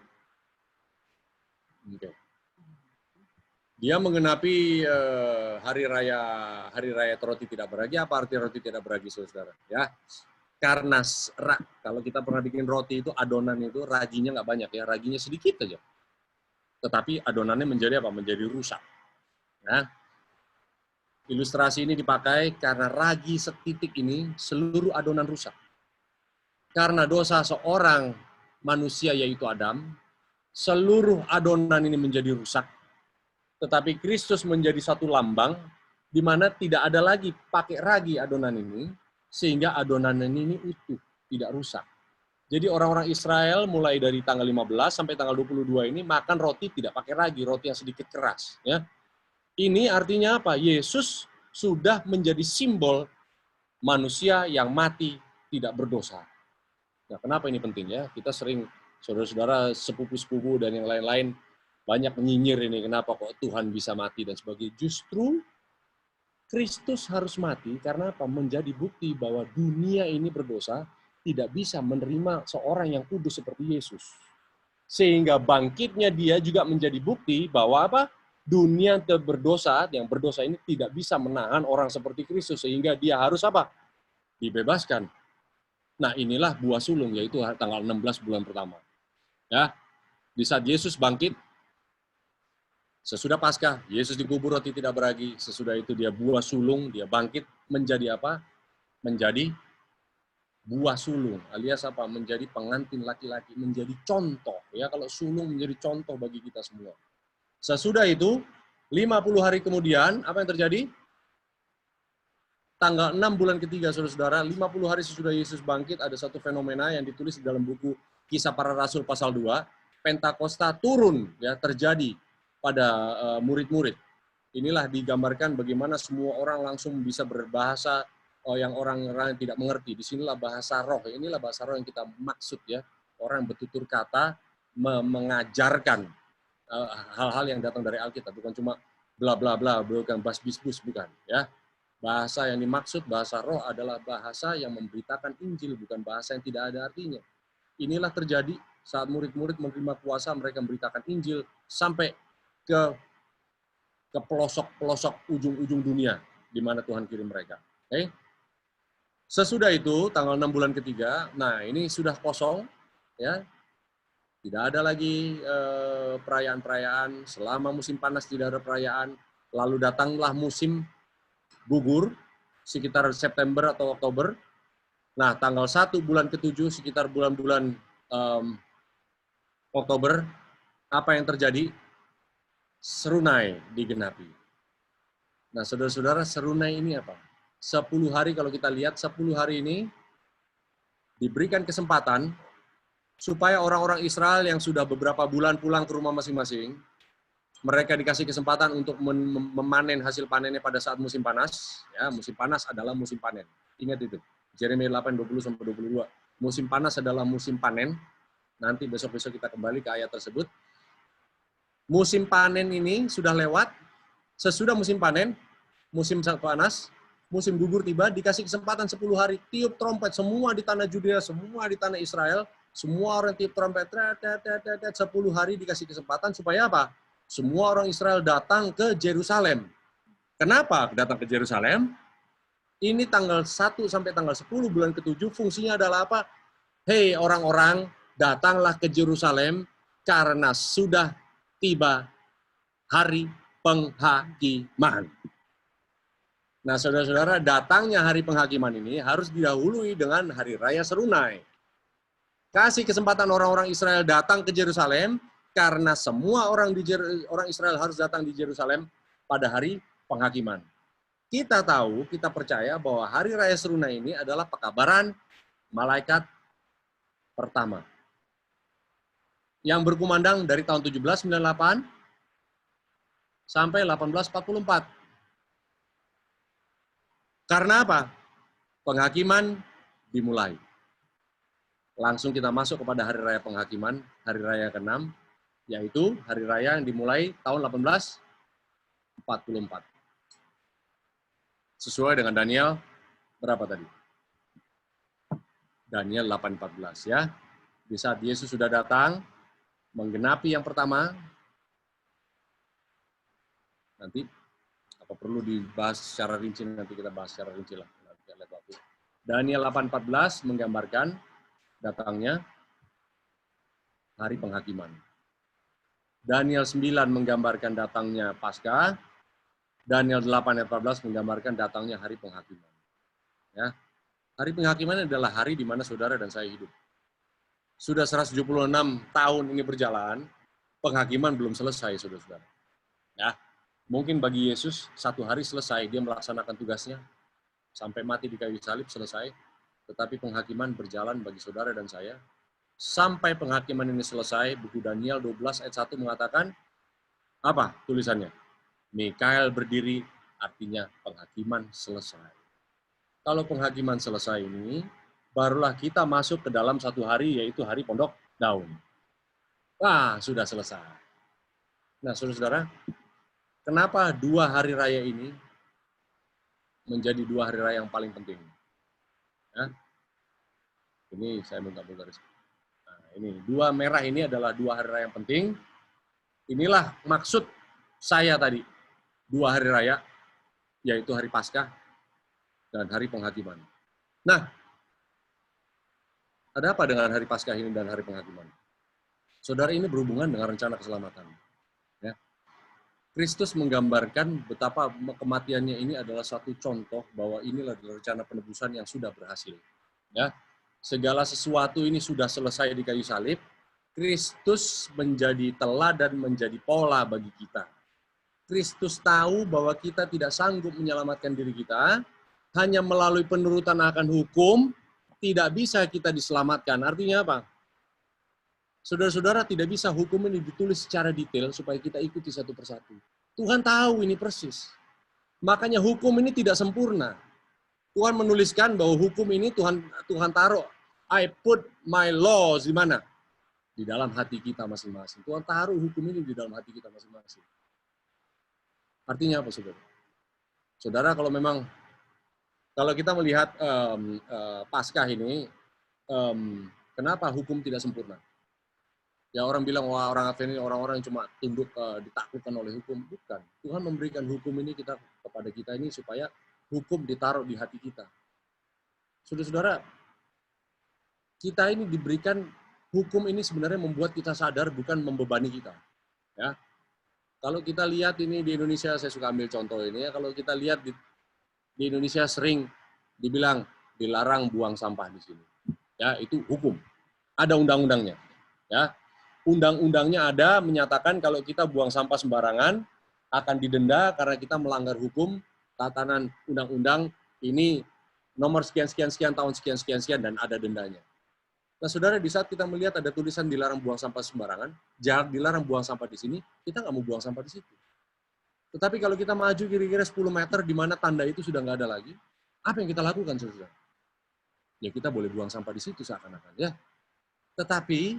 hari raya roti tidak beragi. Apa arti roti tidak beragi, saudara? Ya, karena kalau kita pernah bikin roti itu adonan itu raginya nggak banyak ya, raginya sedikit aja. Tetapi adonannya menjadi apa? Menjadi rusak. Nah, ilustrasi ini dipakai karena ragi setitik ini seluruh adonan rusak. Karena dosa seorang manusia yaitu Adam, seluruh adonan ini menjadi rusak. Tetapi Kristus menjadi satu lambang di mana tidak ada lagi pakai ragi adonan ini, sehingga adonan ini utuh, tidak rusak. Jadi orang-orang Israel mulai dari tanggal 15 sampai tanggal 22 ini makan roti tidak pakai ragi, roti yang sedikit keras. Ya. Ini artinya apa? Yesus sudah menjadi simbol manusia yang mati tidak berdosa. Nah, kenapa ini penting ya? Kita sering, saudara-saudara, sepupu-sepupu dan yang lain-lain, banyak menyinyir ini, kenapa kok Tuhan bisa mati dan sebagainya. Justru Kristus harus mati karena apa? Menjadi bukti bahwa dunia ini berdosa, tidak bisa menerima seorang yang kudus seperti Yesus. Sehingga bangkitnya dia juga menjadi bukti bahwa apa? Dunia yang berdosa ini tidak bisa menahan orang seperti Kristus, sehingga dia harus apa? Dibebaskan. Nah, inilah buah sulung, yaitu tanggal 16 bulan pertama. Ya, di saat Yesus bangkit, sesudah Paskah, Yesus dikubur roti tidak beragi, sesudah itu dia buah sulung, dia bangkit menjadi apa? Menjadi buah sulung, alias apa? Menjadi pengantin laki-laki, menjadi contoh. Ya, kalau sulung menjadi contoh bagi kita semua. Sesudah itu, 50 hari kemudian, apa yang terjadi? Tanggal 6 bulan ketiga, saudara-saudara, 50 hari sesudah Yesus bangkit, ada satu fenomena yang ditulis di dalam buku Kisah Para Rasul pasal 2, Pentakosta turun, ya, terjadi pada murid-murid. Inilah digambarkan bagaimana semua orang langsung bisa berbahasa yang orang-orang tidak mengerti. Disinilah bahasa roh, inilah bahasa roh yang kita maksud, ya. Orang bertutur kata mengajarkan hal-hal yang datang dari Alkitab, bukan cuma bla bla bla, bukan bas-bis-bus, bukan, ya. Bahasa yang dimaksud, bahasa roh adalah bahasa yang memberitakan Injil, bukan bahasa yang tidak ada artinya. Inilah terjadi saat murid-murid menerima kuasa, mereka memberitakan Injil sampai ke pelosok-pelosok ujung-ujung dunia di mana Tuhan kirim mereka. Okay? Sesudah itu, tanggal 6 bulan ketiga, nah ini sudah kosong, ya. Tidak ada lagi perayaan-perayaan, selama musim panas tidak ada perayaan, lalu datanglah musim gugur, sekitar September atau Oktober. Nah, tanggal 1 bulan ke-7, sekitar bulan-bulan Oktober, apa yang terjadi? Serunai digenapi. Nah, saudara-saudara, serunai ini apa? 10 hari, kalau kita lihat, 10 hari ini diberikan kesempatan supaya orang-orang Israel yang sudah beberapa bulan pulang ke rumah masing-masing, mereka dikasih kesempatan untuk memanen hasil panennya pada saat musim panas. Ya, musim panas adalah musim panen. Ingat itu. Yeremia 8:20-22. Musim panas adalah musim panen. Nanti besok-besok kita kembali ke ayat tersebut. Musim panen ini sudah lewat. Sesudah musim panen, musim panas, musim gugur tiba, dikasih kesempatan 10 hari. Tiup trompet semua di tanah Judea, semua di tanah Israel. Semua orang tiup trompet. 10 hari dikasih kesempatan supaya apa? Semua orang Israel datang ke Yerusalem. Kenapa datang ke Yerusalem? Ini tanggal 1 sampai tanggal 10 bulan ke-7 fungsinya adalah apa? Hei orang-orang, datanglah ke Yerusalem karena sudah tiba hari penghakiman. Nah, saudara-saudara, datangnya hari penghakiman ini harus didahului dengan hari raya serunai. Kasih kesempatan orang-orang Israel datang ke Yerusalem, karena semua orang Israel harus datang di Yerusalem pada hari penghakiman. Kita tahu, kita percaya bahwa hari raya serunai ini adalah pekabaran malaikat pertama yang berkumandang dari tahun 1798 sampai 1844. Karena apa? Penghakiman dimulai. Langsung kita masuk kepada hari raya penghakiman, hari raya ke-6, yaitu hari raya yang dimulai tahun 1844. Sesuai dengan Daniel, berapa tadi? Daniel 8:14 ya. Di saat Yesus sudah datang, menggenapi yang pertama, nanti apa perlu dibahas secara rinci, nanti kita bahas secara rinci lah. Daniel 8:14 menggambarkan datangnya hari penghakiman. Daniel 9 menggambarkan datangnya Paskah. Daniel 8:14 menggambarkan datangnya hari penghakiman. Ya. Hari penghakiman adalah hari di mana saudara dan saya hidup. Sudah 176 tahun ini berjalan, penghakiman belum selesai, saudara-saudara. Ya. Mungkin bagi Yesus, satu hari selesai, dia melaksanakan tugasnya, sampai mati di kayu salib selesai, tetapi penghakiman berjalan bagi saudara dan saya. Sampai penghakiman ini selesai, buku Daniel 12 ayat 1 mengatakan, apa tulisannya? Mikael berdiri, artinya penghakiman selesai. Kalau penghakiman selesai ini, barulah kita masuk ke dalam satu hari, yaitu hari pondok daun. Wah, sudah selesai. Nah, saudara-saudara, kenapa dua hari raya ini menjadi dua hari raya yang paling penting? Ya. Ini saya minta garis. Nah, ini dua merah ini adalah dua hari raya yang penting. Inilah maksud saya tadi. Dua hari raya, yaitu hari Paskah dan hari penghakiman. Nah, ada apa dengan hari Paskah ini dan hari penghakiman? Saudara, ini berhubungan dengan rencana keselamatan. Ya. Kristus menggambarkan betapa kematiannya ini adalah satu contoh bahwa inilah rencana penebusan yang sudah berhasil. Ya. Segala sesuatu ini sudah selesai di kayu salib. Kristus menjadi teladan, menjadi pola bagi kita. Kristus tahu bahwa kita tidak sanggup menyelamatkan diri kita, hanya melalui penurutan akan hukum, tidak bisa kita diselamatkan. Artinya apa? Saudara-saudara, tidak bisa hukum ini ditulis secara detail supaya kita ikuti satu persatu. Tuhan tahu ini persis. Makanya hukum ini tidak sempurna. Tuhan menuliskan bahwa hukum ini Tuhan taruh. I put my laws di mana? Di dalam hati kita masing-masing. Tuhan taruh hukum ini di dalam hati kita masing-masing. Artinya apa, saudara? Saudara, kalau kita melihat Paskah ini, kenapa hukum tidak sempurna? Ya, orang bilang, wah, orang Advent ini orang-orang yang cuma tunduk ditaklukkan oleh hukum. Bukan. Tuhan memberikan hukum ini kepada kita ini supaya hukum ditaruh di hati kita. Saudara-saudara, kita ini diberikan hukum ini sebenarnya membuat kita sadar, bukan membebani kita. Ya. Kalau kita lihat ini di Indonesia, saya suka ambil contoh ini ya. Kalau kita lihat di Indonesia sering dibilang dilarang buang sampah di sini. Ya, itu hukum. Ada undang-undangnya. Ya. Undang-undangnya ada menyatakan kalau kita buang sampah sembarangan akan didenda karena kita melanggar hukum tatanan undang-undang ini nomor sekian-sekian tahun sekian-sekian dan ada dendanya. Nah, saudara, di saat kita melihat ada tulisan dilarang buang sampah sembarangan, jangan dilarang buang sampah di sini, kita nggak mau buang sampah di situ. Tetapi kalau kita maju kira-kira 10 meter di mana tanda itu sudah nggak ada lagi, apa yang kita lakukan, saudara? Ya, kita boleh buang sampah di situ seakan-akan, ya. Tetapi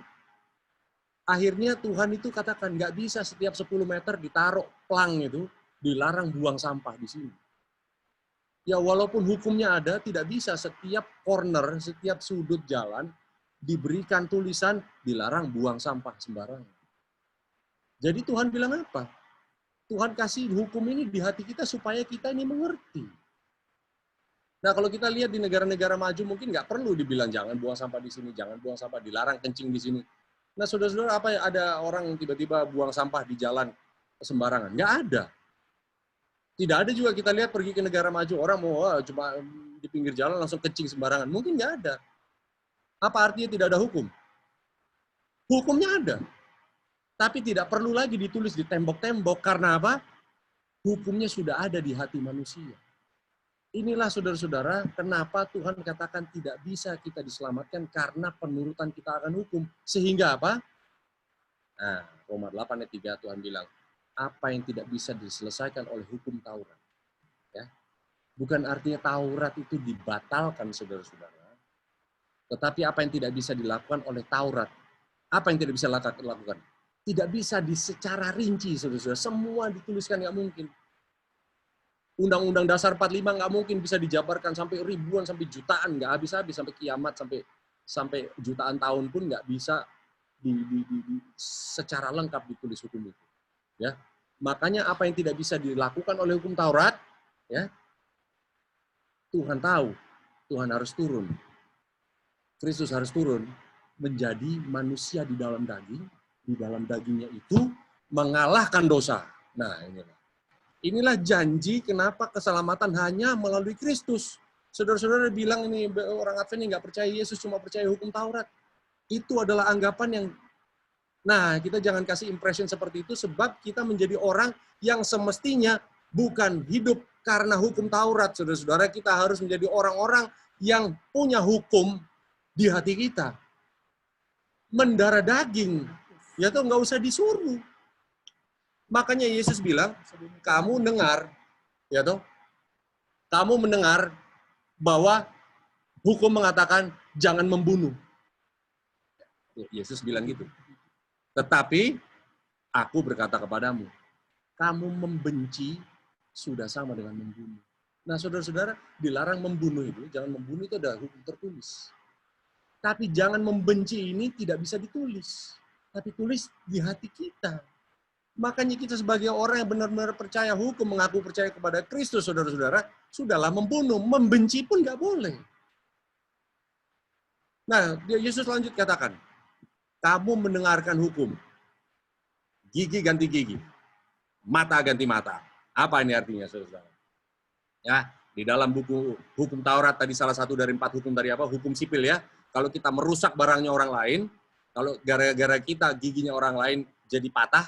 akhirnya Tuhan itu katakan nggak bisa setiap 10 meter ditaruh plang itu, dilarang buang sampah di sini. Ya, walaupun hukumnya ada, tidak bisa setiap corner, setiap sudut jalan diberikan tulisan dilarang buang sampah sembarangan. Jadi Tuhan bilang apa? Tuhan kasih hukum ini di hati kita supaya kita ini mengerti. Nah, kalau kita lihat di negara-negara maju mungkin nggak perlu dibilang jangan buang sampah di sini, jangan buang sampah, dilarang kencing di sini. Nah, saudara-saudara, apa ya, ada orang yang tiba-tiba buang sampah di jalan sembarangan? Nggak ada. Tidak ada juga kita lihat pergi ke negara maju, orang mau cuma di pinggir jalan langsung kencing sembarangan. Mungkin nggak ada. Apa artinya tidak ada hukum? Hukumnya ada. Tapi tidak perlu lagi ditulis di tembok-tembok. Karena apa? Hukumnya sudah ada di hati manusia. Inilah saudara-saudara, kenapa Tuhan katakan tidak bisa kita diselamatkan karena penurutan kita akan hukum. Sehingga apa? Nah, Roma 8 ayat 3 Tuhan bilang, apa yang tidak bisa diselesaikan oleh hukum Taurat. Ya. Bukan artinya Taurat itu dibatalkan, saudara-saudara. Tetapi apa yang tidak bisa dilakukan oleh Taurat? Apa yang tidak bisa dilakukan? Tidak bisa secara rinci, saudara-saudara. Semua dituliskan nggak mungkin. Undang-Undang Dasar 45 nggak mungkin bisa dijabarkan sampai ribuan, sampai jutaan, nggak habis-habis, sampai kiamat, sampai jutaan tahun pun nggak bisa secara lengkap ditulis hukum itu. Ya, makanya apa yang tidak bisa dilakukan oleh hukum Taurat, ya, Tuhan tahu, Tuhan harus turun. Kristus harus turun menjadi manusia di dalam dagingnya itu mengalahkan dosa. Nah, inilah janji kenapa keselamatan hanya melalui Kristus. Saudara-saudara bilang ini orang Advent yang nggak percaya Yesus, cuma percaya hukum Taurat. Itu adalah anggapan yang, nah kita jangan kasih impression seperti itu sebab kita menjadi orang yang semestinya bukan hidup karena hukum Taurat. Saudara-saudara, kita harus menjadi orang-orang yang punya hukum di hati kita. Mendarah daging, ya tuh nggak usah disuruh. Makanya Yesus bilang, kamu dengar, ya toh, kamu mendengar bahwa hukum mengatakan jangan membunuh. Yesus bilang gitu. Tetapi aku berkata kepadamu, kamu membenci sudah sama dengan membunuh. Nah, saudara-saudara, dilarang membunuh itu, jangan membunuh itu ada hukum tertulis. Tapi jangan membenci ini tidak bisa ditulis, tapi tulis di hati kita. Makanya kita sebagai orang yang benar-benar percaya hukum, mengaku percaya kepada Kristus, saudara-saudara, sudahlah membunuh, membenci pun nggak boleh. Nah, Yesus lanjut katakan, kamu mendengarkan hukum, gigi ganti gigi, mata ganti mata. Apa ini artinya, saudara-saudara? Ya, di dalam buku hukum Taurat tadi salah satu dari 4 hukum dari apa? Hukum sipil ya. Kalau kita merusak barangnya orang lain, kalau gara-gara kita giginya orang lain jadi patah,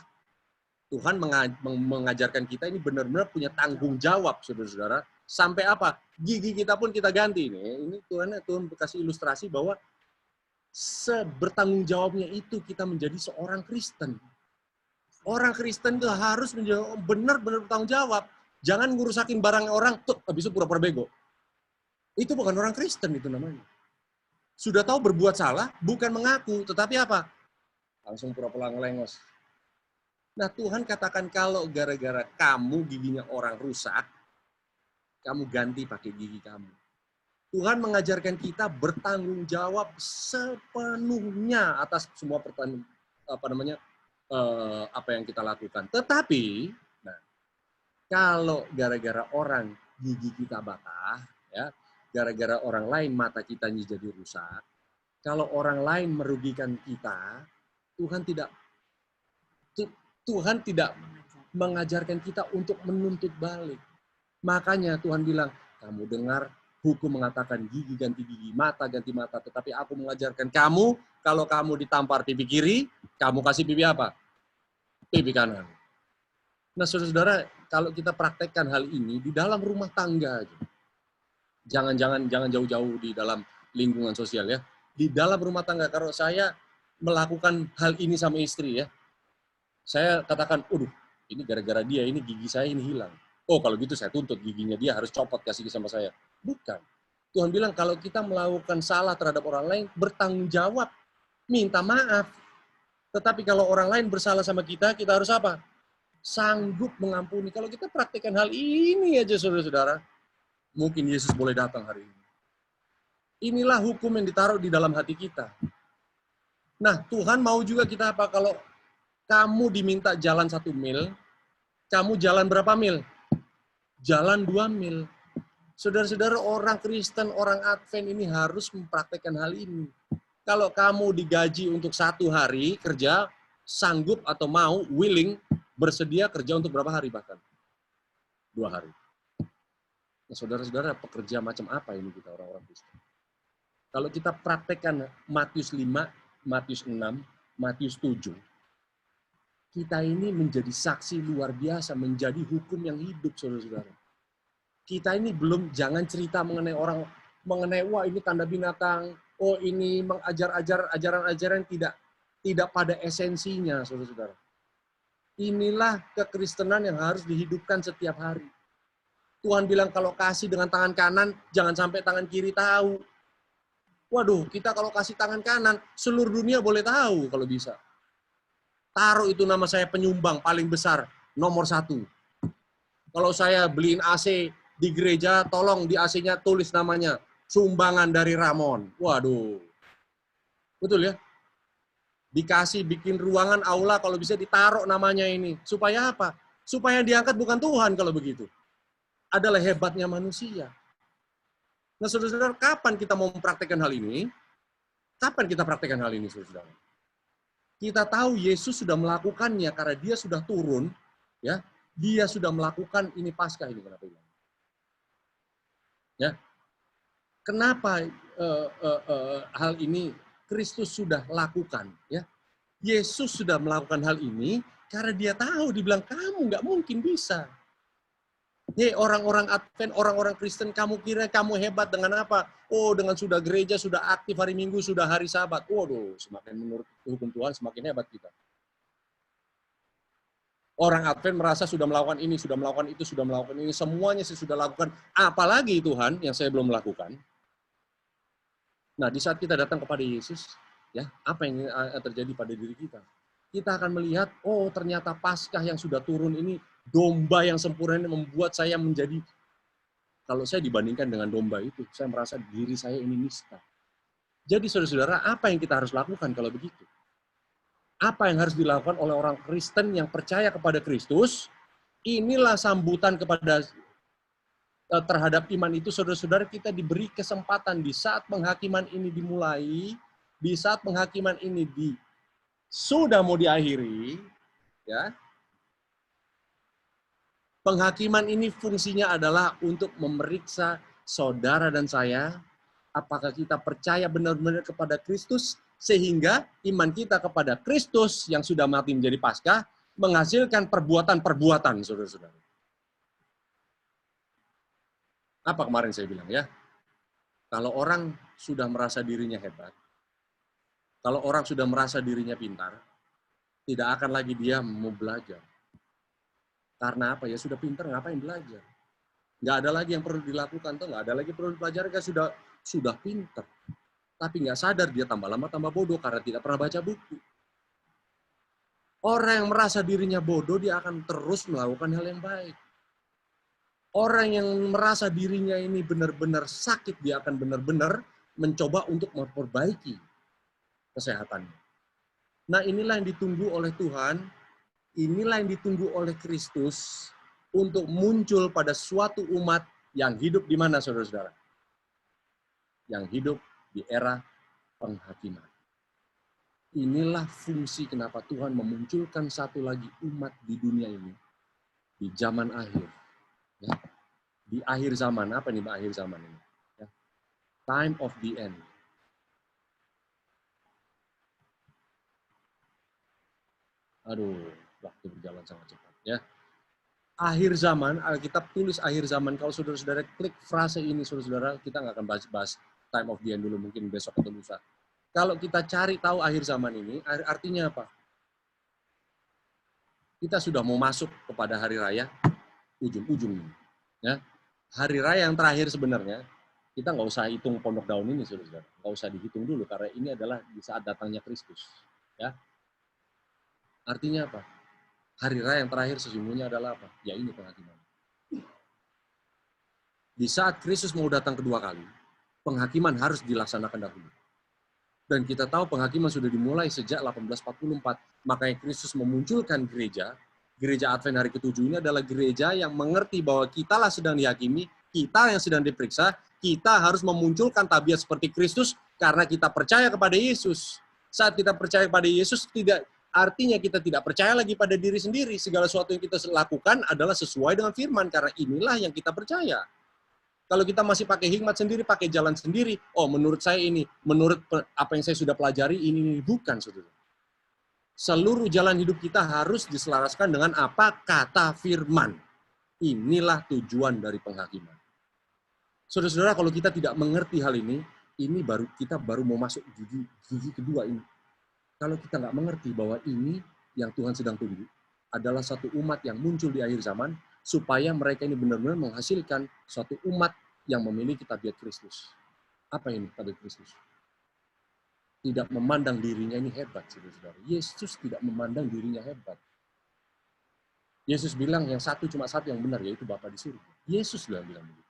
Tuhan mengajarkan kita ini benar-benar punya tanggung jawab, saudara-saudara. Sampai apa? Gigi kita pun kita ganti. Ini Tuhan kasih ilustrasi bahwa sebertanggung jawabnya itu kita menjadi seorang Kristen. Orang Kristen itu harus benar-benar bertanggung jawab. Jangan ngurusakin barang orang, tuh habis itu pura-pura bego. Itu bukan orang Kristen itu namanya. Sudah tahu berbuat salah, bukan mengaku, tetapi apa? Langsung pura-pura ngelengos. Nah, Tuhan katakan kalau gara-gara kamu giginya orang rusak, kamu ganti pakai gigi kamu. Tuhan mengajarkan kita bertanggung jawab sepenuhnya atas semua apa yang kita lakukan. Tetapi, nah, kalau gara-gara orang gigi kita batah, ya, gara-gara orang lain mata kita jadi rusak, kalau orang lain merugikan kita, Tuhan tidak mengajarkan kita untuk menuntut balik. Makanya Tuhan bilang, kamu dengar hukum mengatakan gigi ganti gigi, mata ganti mata. Tetapi aku mengajarkan kamu, kalau kamu ditampar pipi kiri, kamu kasih pipi apa? Pipi kanan. Nah, saudara-saudara, kalau kita praktekkan hal ini di dalam rumah tangga aja. Jangan jauh-jauh di dalam lingkungan sosial ya. Di dalam rumah tangga, kalau saya melakukan hal ini sama istri ya, saya katakan, ini gara-gara dia, ini gigi saya ini hilang. Oh, kalau gitu saya tuntut giginya dia harus copot kasih sama saya. Bukan. Tuhan bilang kalau kita melakukan salah terhadap orang lain, bertanggung jawab, minta maaf. Tetapi kalau orang lain bersalah sama kita harus apa? Sanggup mengampuni. Kalau kita praktikkan hal ini aja, saudara-saudara, mungkin Yesus boleh datang hari ini. Inilah hukum yang ditaruh di dalam hati kita. Nah, Tuhan mau juga kita apa? Kalau kamu diminta jalan 1 mil, kamu jalan berapa mil? Jalan 2 mil. Saudara-saudara, orang Kristen, orang Advent ini harus mempraktekkan hal ini. Kalau kamu digaji untuk 1 hari kerja, sanggup atau mau, willing, bersedia kerja untuk berapa hari bahkan? 2 hari. Nah, saudara-saudara, pekerja macam apa ini kita orang-orang Kristen? Kalau kita praktekkan Matius 5, Matius 6, Matius 7, kita ini menjadi saksi luar biasa, menjadi hukum yang hidup, saudara-saudara. Kita ini jangan cerita mengenai orang, wah ini tanda binatang, oh ini mengajar-ajar ajaran-ajaran tidak pada esensinya, saudara-saudara. Inilah kekristenan yang harus dihidupkan setiap hari. Tuhan bilang kalau kasih dengan tangan kanan, jangan sampai tangan kiri tahu. Waduh, kita kalau kasih tangan kanan, seluruh dunia boleh tahu kalau bisa. Taruh itu nama saya penyumbang paling besar, nomor 1. Kalau saya beliin AC di gereja, tolong di AC-nya tulis namanya, sumbangan dari Ramon. Waduh. Betul ya? Dikasih bikin ruangan aula kalau bisa ditaruh namanya ini. Supaya apa? Supaya diangkat bukan Tuhan kalau begitu. Adalah hebatnya manusia. Nah, saudara-saudara, kapan kita mau mempraktekkan hal ini? Kapan kita praktekkan hal ini, saudara? Kita tahu Yesus sudah melakukannya karena dia sudah turun, ya. Dia sudah melakukan ini Paskah ini, kenapa bilang? Ya. Kenapa hal ini Kristus sudah lakukan, ya? Yesus sudah melakukan hal ini karena dia tahu, dibilang kamu nggak mungkin bisa. Orang-orang Advent, orang-orang Kristen, kamu kira kamu hebat dengan apa? Oh, dengan sudah gereja, sudah aktif hari Minggu, sudah hari Sabat. Waduh, semakin menurut hukum Tuhan, semakin hebat kita. Orang Advent merasa sudah melakukan ini, sudah melakukan itu, sudah melakukan ini. Semuanya saya sudah lakukan. Apalagi Tuhan yang saya belum lakukan. Nah, di saat kita datang kepada Yesus, ya, apa yang terjadi pada diri kita? Kita akan melihat, oh ternyata Paskah yang sudah turun ini, domba yang sempurna ini membuat saya menjadi, kalau saya dibandingkan dengan domba itu, saya merasa diri saya ini nista. Jadi saudara-saudara, apa yang kita harus lakukan kalau begitu? Apa yang harus dilakukan oleh orang Kristen yang percaya kepada Kristus? Inilah sambutan kepada terhadap iman itu, saudara-saudara, kita diberi kesempatan di saat penghakiman ini dimulai, di saat penghakiman ini sudah mau diakhiri, ya. Penghakiman ini fungsinya adalah untuk memeriksa saudara dan saya, apakah kita percaya benar-benar kepada Kristus, sehingga iman kita kepada Kristus yang sudah mati menjadi Paskah menghasilkan perbuatan-perbuatan, saudara-saudara. Apa kemarin saya bilang ya? Kalau orang sudah merasa dirinya hebat, kalau orang sudah merasa dirinya pintar, tidak akan lagi dia mau belajar. Karena apa? Ya sudah pintar, ngapain belajar? Nggak ada lagi yang perlu dilakukan, tuh nggak ada lagi perlu dipelajari, kan sudah pintar. Tapi nggak sadar dia tambah lama tambah bodoh karena tidak pernah baca buku. Orang yang merasa dirinya bodoh, dia akan terus melakukan hal yang baik. Orang yang merasa dirinya ini benar-benar sakit, dia akan benar-benar mencoba untuk memperbaiki kesehatannya. Nah, inilah yang ditunggu oleh Tuhan, inilah yang ditunggu oleh Kristus untuk muncul pada suatu umat yang hidup di mana, saudara-saudara? Yang hidup di era penghakiman. Inilah fungsi kenapa Tuhan memunculkan satu lagi umat di dunia ini, di zaman akhir. Ya. Di akhir zaman, apa nih akhir zaman ini? Ya. Time of the end. Aduh, waktu berjalan sangat cepat. Ya. Akhir zaman, Alkitab tulis akhir zaman. Kalau saudara-saudara klik frase ini, saudara-saudara, kita nggak akan bahas time of the end dulu, mungkin besok atau lusa. Kalau kita cari tahu akhir zaman ini, artinya apa? Kita sudah mau masuk kepada hari raya ujung-ujung. Ya. Hari raya yang terakhir sebenarnya, kita nggak usah hitung pondok daun ini, saudara-saudara. Nggak usah dihitung dulu, karena ini adalah di saat datangnya Kristus. Ya. Artinya apa? Hari raya yang terakhir sesungguhnya adalah apa? Ya ini penghakiman. Di saat Kristus mau datang kedua kali, penghakiman harus dilaksanakan dahulu. Dan kita tahu penghakiman sudah dimulai sejak 1844. Makanya Kristus memunculkan gereja. Gereja Advent hari ke-7 ini adalah gereja yang mengerti bahwa kitalah sedang dihakimi, kita yang sedang diperiksa, kita harus memunculkan tabiat seperti Kristus karena kita percaya kepada Yesus. Saat kita percaya kepada Yesus, artinya kita tidak percaya lagi pada diri sendiri. Segala sesuatu yang kita lakukan adalah sesuai dengan firman, karena inilah yang kita percaya. Kalau kita masih pakai hikmat sendiri, pakai jalan sendiri, oh menurut saya ini, menurut apa yang saya sudah pelajari, ini bukan, saudara. Seluruh jalan hidup kita harus diselaraskan dengan apa? Kata firman. Inilah tujuan dari penghakiman. Saudara-saudara, kalau kita tidak mengerti hal ini kita baru mau masuk gigi kedua ini. Kalau kita nggak mengerti bahwa ini yang Tuhan sedang tunggu, adalah satu umat yang muncul di akhir zaman, supaya mereka ini benar-benar menghasilkan suatu umat yang memiliki tabiat Kristus. Apa ini tabiat Kristus? tidak memandang dirinya ini hebat, saudara-saudara. Yesus tidak memandang dirinya hebat. Yesus bilang yang satu cuma satu yang benar, yaitu Bapa di surga. Yesus bilang begitu.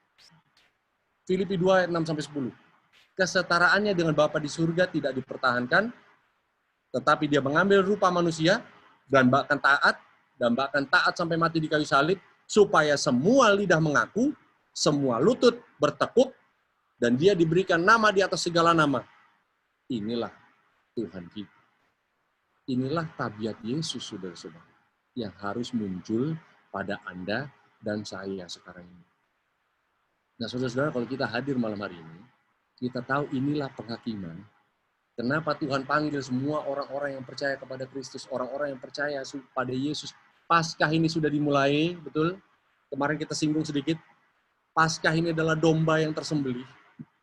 Filipi 2 ayat 6-10. Kesetaraannya dengan Bapa di surga tidak dipertahankan, tetapi dia mengambil rupa manusia dan bahkan taat sampai mati di kayu salib, supaya semua lidah mengaku, semua lutut bertekuk, dan dia diberikan nama di atas segala nama. Inilah Tuhan kita. Inilah tabiat Yesus, saudara-saudara, yang harus muncul pada Anda dan saya sekarang ini. Nah, saudara-saudara, kalau kita hadir malam hari ini, kita tahu inilah penghakiman. Kenapa Tuhan panggil semua orang-orang yang percaya kepada Kristus, orang-orang yang percaya pada Yesus. Paskah ini sudah dimulai, betul? Kemarin kita singgung sedikit. Paskah ini adalah domba yang tersembelih,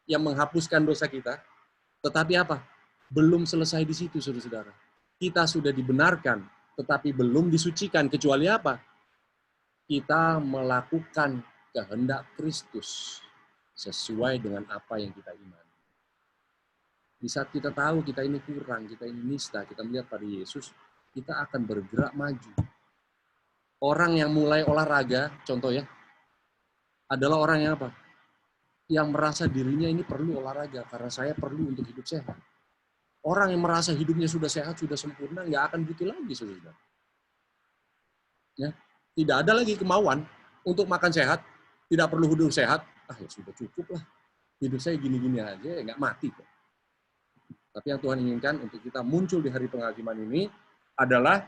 yang menghapuskan dosa kita. Tetapi apa? Belum selesai di situ, saudara-saudara. Kita sudah dibenarkan, tetapi belum disucikan. Kecuali apa? Kita melakukan kehendak Kristus sesuai dengan apa yang kita imani. Di saat kita tahu kita ini kurang, kita ini nista, kita melihat pada Yesus, kita akan bergerak maju. Orang yang mulai olahraga, contoh ya, adalah orang yang apa? Yang merasa dirinya ini perlu olahraga, karena saya perlu untuk hidup sehat. Orang yang merasa hidupnya sudah sehat, sudah sempurna, nggak akan butuh lagi, saudara. Ya, tidak ada lagi kemauan untuk makan sehat, tidak perlu hidup sehat. Ya sudah cukup lah, hidup saya gini-gini aja, nggak mati kok. Tapi yang Tuhan inginkan untuk kita muncul di hari penghakiman ini adalah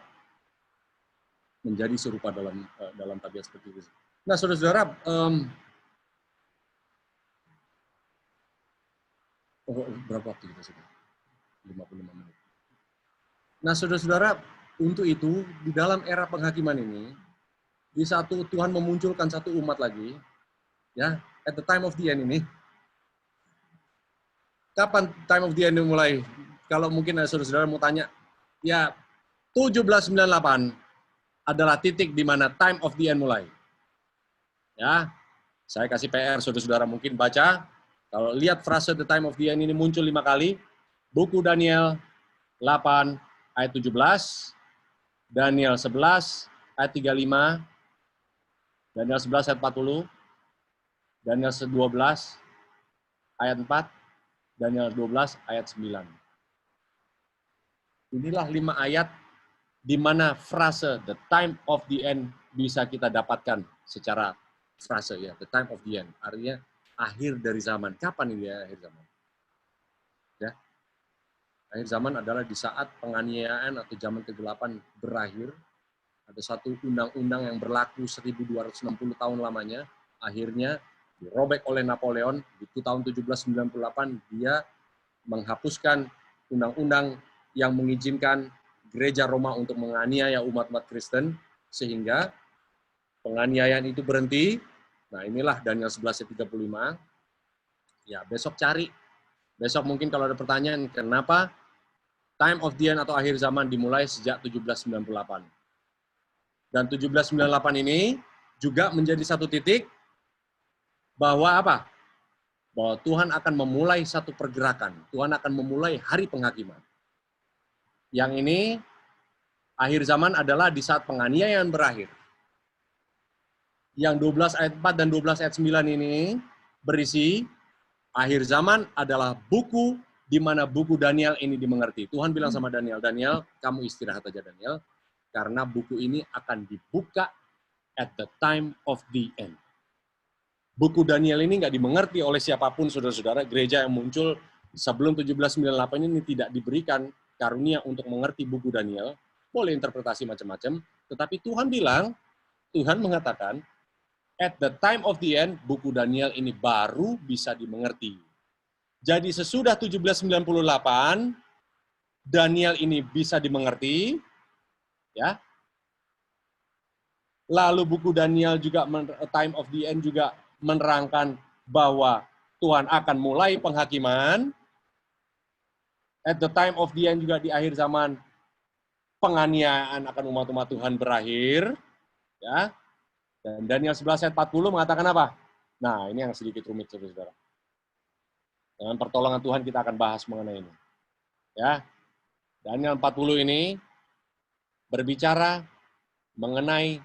menjadi serupa dalam tabiat seperti itu. Nah, saudara-saudara, berapa waktu kita sudah? 55 menit. Nah, saudara-saudara, untuk itu, di dalam era penghakiman ini, di satu Tuhan memunculkan satu umat lagi, ya, at the time of the end ini. Kapan time of the end mulai? Kalau mungkin saudara-saudara mau tanya, ya 1798 adalah titik di mana time of the end mulai. Ya, saya kasih PR saudara-saudara mungkin baca. Kalau lihat frase the time of the end ini muncul 5 kali, buku Daniel 8 ayat 17, Daniel 11 ayat 35, Daniel 11 ayat 40, Daniel 12 ayat 4, Daniel 12 ayat 9. Inilah 5 ayat di mana frase the time of the end bisa kita dapatkan secara frase ya, the time of the end. Artinya akhir dari zaman. Kapan ini ya akhir zaman? Ya. Akhir zaman adalah di saat penganiayaan atau zaman kegelapan berakhir. Ada satu undang-undang yang berlaku 1260 tahun lamanya, akhirnya dirobek oleh Napoleon di tahun 1798. Dia menghapuskan undang-undang yang mengizinkan gereja Roma untuk menganiaya umat-umat Kristen, sehingga penganiayaan itu berhenti. Nah, inilah Daniel 11 ayat 35. Ya, besok cari. Besok mungkin kalau ada pertanyaan, kenapa time of the end atau akhir zaman dimulai sejak 1798. Dan 1798 ini juga menjadi satu titik bahwa apa? Bahwa Tuhan akan memulai satu pergerakan. Tuhan akan memulai hari penghakiman. Yang ini, akhir zaman adalah di saat penganiayaan berakhir. Yang 12 ayat 4 dan 12 ayat 9 ini berisi, akhir zaman adalah buku di mana buku Daniel ini dimengerti. Tuhan bilang sama Daniel, Daniel, kamu istirahat aja Daniel, karena buku ini akan dibuka at the time of the end. Buku Daniel ini nggak dimengerti oleh siapapun, saudara-saudara. Gereja yang muncul sebelum 1798 ini tidak diberikan karunia untuk mengerti buku Daniel. Boleh interpretasi macam-macam. Tetapi Tuhan bilang, Tuhan mengatakan, at the time of the end, buku Daniel ini baru bisa dimengerti. Jadi sesudah 1798, Daniel ini bisa dimengerti. Ya. Lalu buku Daniel juga, time of the end juga menerangkan bahwa Tuhan akan mulai penghakiman. At the time of the end juga di akhir zaman penganiayaan akan umat-umat Tuhan berakhir. Ya. Dan Daniel 11 ayat 40 mengatakan apa? Nah, ini yang sedikit rumit, saudara-saudara. Dengan pertolongan Tuhan kita akan bahas mengenai ini. Ya, Daniel 40 ini berbicara mengenai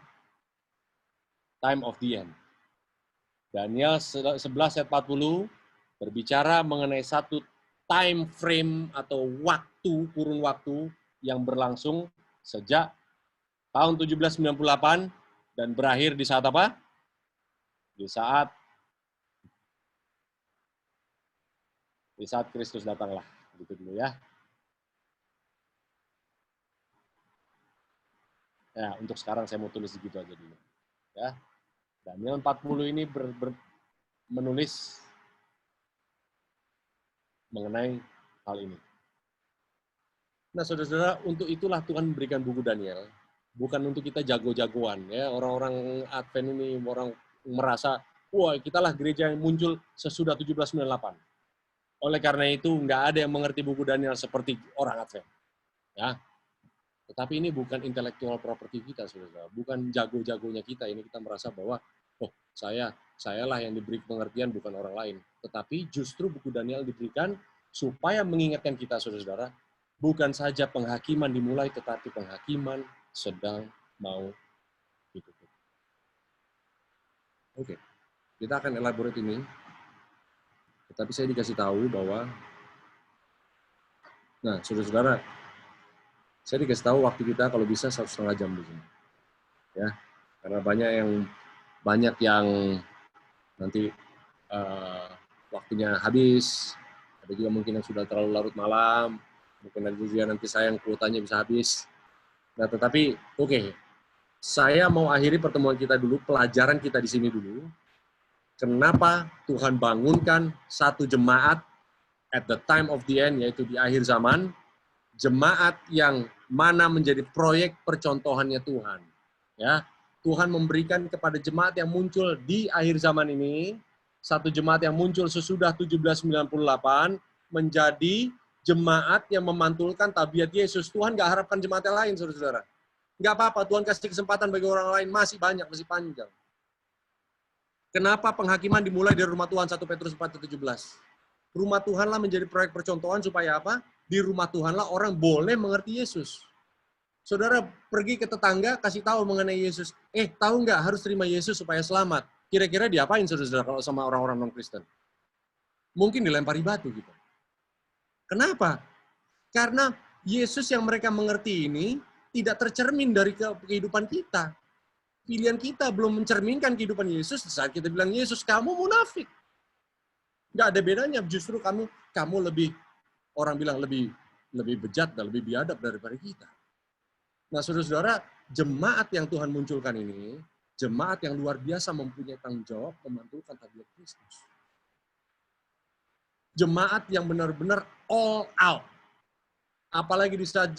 time of the end. Daniel 11 ayat 40 berbicara mengenai satu time frame atau kurun waktu yang berlangsung sejak tahun 1798 dan berakhir di saat apa? Di saat Kristus datanglah. Gitu dulu ya. Ya, untuk sekarang saya mau tulis segitu aja dulu. Ya. Daniel 40 ini menulis mengenai hal ini. Nah, saudara-saudara, untuk itulah Tuhan memberikan buku Daniel, bukan untuk kita jago-jagoan. Ya, orang-orang Advent ini orang merasa, wah, kitalah gereja yang muncul sesudah 1798. Oleh karena itu, nggak ada yang mengerti buku Daniel seperti orang Advent. Ya, tetapi ini bukan intellectual property kita, saudara. Bukan jago-jagonya kita. Ini kita merasa bahwa, oh, sayalah yang diberi pengertian, bukan orang lain. Tetapi justru buku Daniel diberikan supaya mengingatkan kita, saudara-saudara, bukan saja penghakiman dimulai, tetapi penghakiman sedang mau ditutup. Oke, kita akan elaborate ini. Tetapi saya dikasih tahu bahwa, nah, saudara-saudara, saya dikasih tahu waktu kita kalau bisa 1,5 jam di sini. Ya, karena banyak yang nanti waktunya habis, ada juga mungkin yang sudah terlalu larut malam, mungkin ada juga nanti saya yang kuotanya bisa habis. Nah, tetapi oke, saya mau akhiri pertemuan kita dulu, pelajaran kita di sini dulu. Kenapa Tuhan bangunkan satu jemaat at the time of the end, yaitu di akhir zaman, jemaat yang mana menjadi proyek percontohannya Tuhan. Ya, Tuhan memberikan kepada jemaat yang muncul di akhir zaman ini, satu jemaat yang muncul sesudah 1798, menjadi jemaat yang memantulkan tabiat Yesus. Tuhan nggak harapkan jemaat yang lain, saudara-saudara. Nggak apa-apa, Tuhan kasih kesempatan bagi orang lain, masih banyak, masih panjang. Kenapa penghakiman dimulai dari rumah Tuhan, 1 Petrus 4:17? Rumah Tuhanlah menjadi proyek percontohan supaya apa? Di rumah Tuhanlah orang boleh mengerti Yesus. Saudara pergi ke tetangga, kasih tahu mengenai Yesus. Tahu nggak harus terima Yesus supaya selamat? Kira-kira diapain saudara kalau sama orang-orang non-Kristen? Mungkin dilempari batu gitu. Kenapa? Karena Yesus yang mereka mengerti ini tidak tercermin dari kehidupan kita. Pilihan kita belum mencerminkan kehidupan Yesus. Saat kita bilang, Yesus, kamu munafik. Nggak ada bedanya, justru kamu lebih, orang bilang lebih bejat dan lebih biadab daripada kita. Nah, saudara-saudara, jemaat yang Tuhan munculkan ini, jemaat yang luar biasa mempunyai tanggung jawab memantulkan tabiat Kristus. Jemaat yang benar-benar all out. Apalagi di saat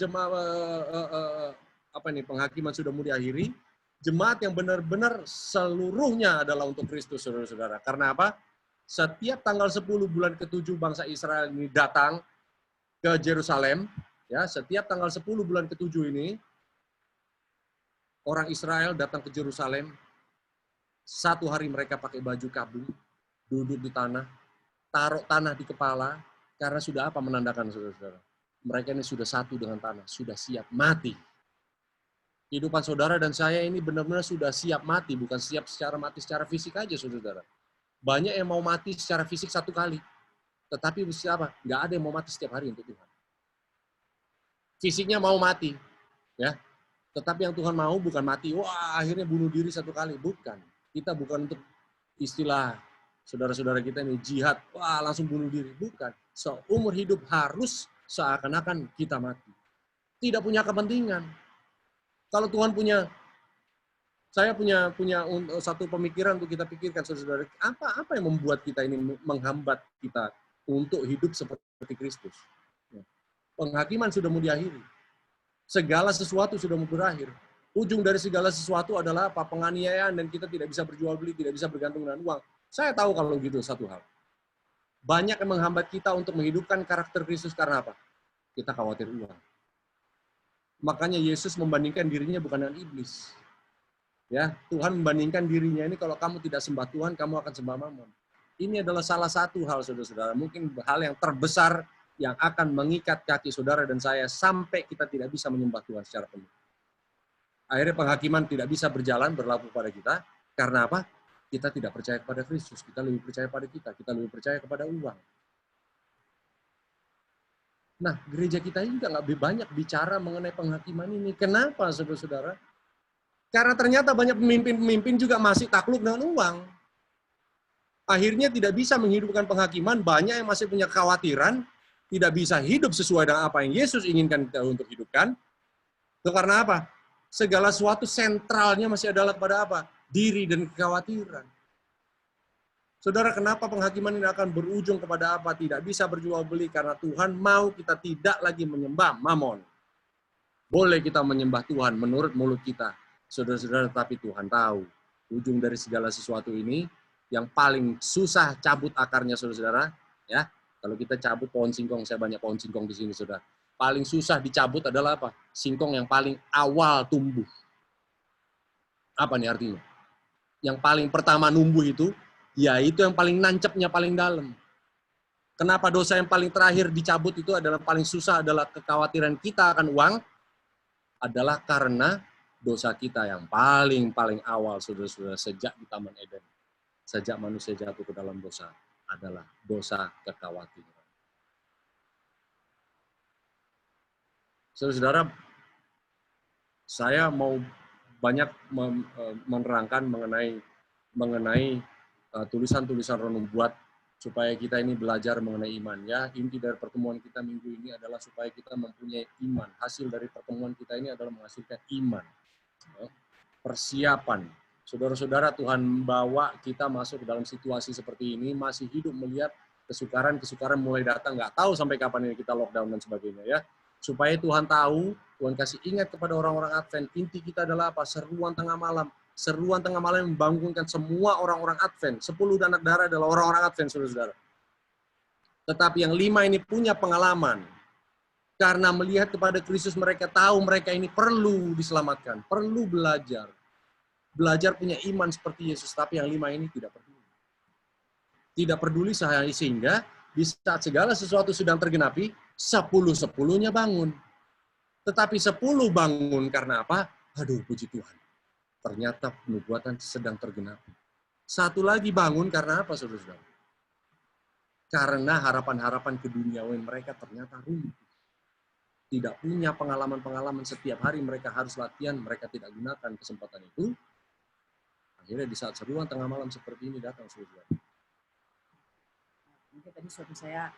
penghakiman sudah mau diakhiri, jemaat yang benar-benar seluruhnya adalah untuk Kristus, saudara-saudara. Karena apa? Setiap tanggal 10 bulan ke-7 bangsa Israel ini datang ke Yerusalem, ya, setiap tanggal 10 bulan ke-7 ini orang Israel datang ke Yerusalem. Satu hari mereka pakai baju kabung, duduk di tanah, taruh tanah di kepala, karena sudah apa menandakan, saudara-saudara? Mereka ini sudah satu dengan tanah, sudah siap mati. Kehidupan saudara dan saya ini benar-benar sudah siap mati, bukan siap secara mati secara fisik aja, saudara. Banyak yang mau mati secara fisik satu kali. Tetapi siapa? Nggak ada yang mau mati setiap hari untuk Tuhan. Fisiknya mau mati. Ya. Tetapi yang Tuhan mau bukan mati, wah akhirnya bunuh diri satu kali. Bukan. Kita bukan untuk istilah saudara-saudara kita ini jihad, wah langsung bunuh diri. Bukan. Seumur hidup harus seakan-akan kita mati. Tidak punya kepentingan. Kalau Tuhan saya punya satu pemikiran untuk kita pikirkan, saudara-saudara. Apa yang membuat kita ini menghambat kita untuk hidup seperti Kristus? Penghakiman sudah mau diakhiri. Segala sesuatu sudah mau berakhir. Ujung dari segala sesuatu adalah apa? Penganiayaan, dan kita tidak bisa berjual beli, tidak bisa bergantung dengan uang. Saya tahu kalau gitu satu hal. Banyak yang menghambat kita untuk menghidupkan karakter Kristus karena apa? Kita khawatir uang. Makanya Yesus membandingkan dirinya bukan dengan iblis. Ya, Tuhan membandingkan dirinya ini, kalau kamu tidak sembah Tuhan, kamu akan sembah Mammon. Ini adalah salah satu hal, saudara-saudara, mungkin hal yang terbesar yang akan mengikat kaki saudara dan saya sampai kita tidak bisa menyembah Tuhan secara penuh. Akhirnya penghakiman tidak bisa berjalan, berlaku pada kita. Karena apa? Kita tidak percaya kepada Kristus. Kita lebih percaya pada kita lebih percaya kepada uang. Nah, gereja kita ini nggak lebih banyak bicara mengenai penghakiman ini. Kenapa, saudara-saudara? Karena ternyata banyak pemimpin-pemimpin juga masih takluk dengan uang. Akhirnya tidak bisa menghidupkan penghakiman, banyak yang masih punya kekhawatiran, tidak bisa hidup sesuai dengan apa yang Yesus inginkan kita untuk hidupkan. Itu karena apa? Segala sesuatu sentralnya masih adalah kepada apa? Diri dan kekhawatiran. Saudara, kenapa penghakiman ini akan berujung kepada apa? Tidak bisa berjual beli karena Tuhan mau kita tidak lagi menyembah mamon. Boleh kita menyembah Tuhan menurut mulut kita. Saudara-saudara, tapi Tuhan tahu. Ujung dari segala sesuatu ini, yang paling susah cabut akarnya, saudara-saudara. Ya, kalau kita cabut pohon singkong, saya banyak pohon singkong di sini, saudara. Paling susah dicabut adalah apa? Singkong yang paling awal tumbuh. Apa nih artinya? Yang paling pertama numbuh itu, yaitu yang paling nancepnya paling dalam. Kenapa dosa yang paling terakhir dicabut itu adalah paling susah, adalah kekhawatiran kita akan uang, adalah karena dosa kita yang paling awal, saudara-saudara, sejak di Taman Eden. Sejak manusia jatuh ke dalam dosa, adalah dosa kekhawatiran. Saudara-saudara, saya mau banyak menerangkan mengenai tulisan-tulisan renung buat supaya kita ini belajar mengenai iman. Ya, inti dari pertemuan kita minggu ini adalah supaya kita mempunyai iman. Hasil dari pertemuan kita ini adalah menghasilkan iman. Persiapan. Saudara-saudara, Tuhan bawa kita masuk ke dalam situasi seperti ini, masih hidup melihat kesukaran mulai datang, nggak tahu sampai kapan ini kita lockdown dan sebagainya, ya. Supaya Tuhan tahu, Tuhan kasih ingat kepada orang-orang Advent, inti kita adalah apa? Seruan tengah malam. Seruan tengah malam yang membangunkan semua orang-orang Advent. 10 anak darah adalah orang-orang Advent, saudara-saudara. Tetapi yang 5 ini punya pengalaman. Karena melihat kepada Kristus, mereka tahu mereka ini perlu diselamatkan, perlu belajar. Belajar punya iman seperti Yesus, tapi yang 5 ini tidak peduli. Tidak peduli sehingga di saat segala sesuatu sedang tergenapi, 10-10-nya bangun. Tetapi 10 bangun karena apa? Aduh, puji Tuhan. Ternyata penubuatan sedang tergenapi. Satu lagi bangun karena apa, saudara-saudara? Karena harapan-harapan keduniawian mereka ternyata runtuh. Tidak punya pengalaman-pengalaman setiap hari mereka harus latihan, mereka tidak gunakan kesempatan itu. Akhirnya di saat seruan tengah malam seperti ini datang, saudara. Mungkin tadi suatu saya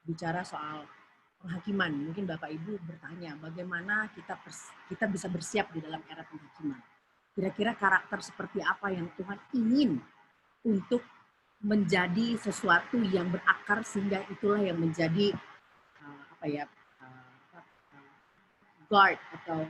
bicara soal penghakiman. Mungkin Bapak Ibu bertanya, bagaimana kita bisa bersiap di dalam era penghakiman? Kira-kira karakter seperti apa yang Tuhan ingin untuk menjadi sesuatu yang berakar sehingga itulah yang menjadi guard atau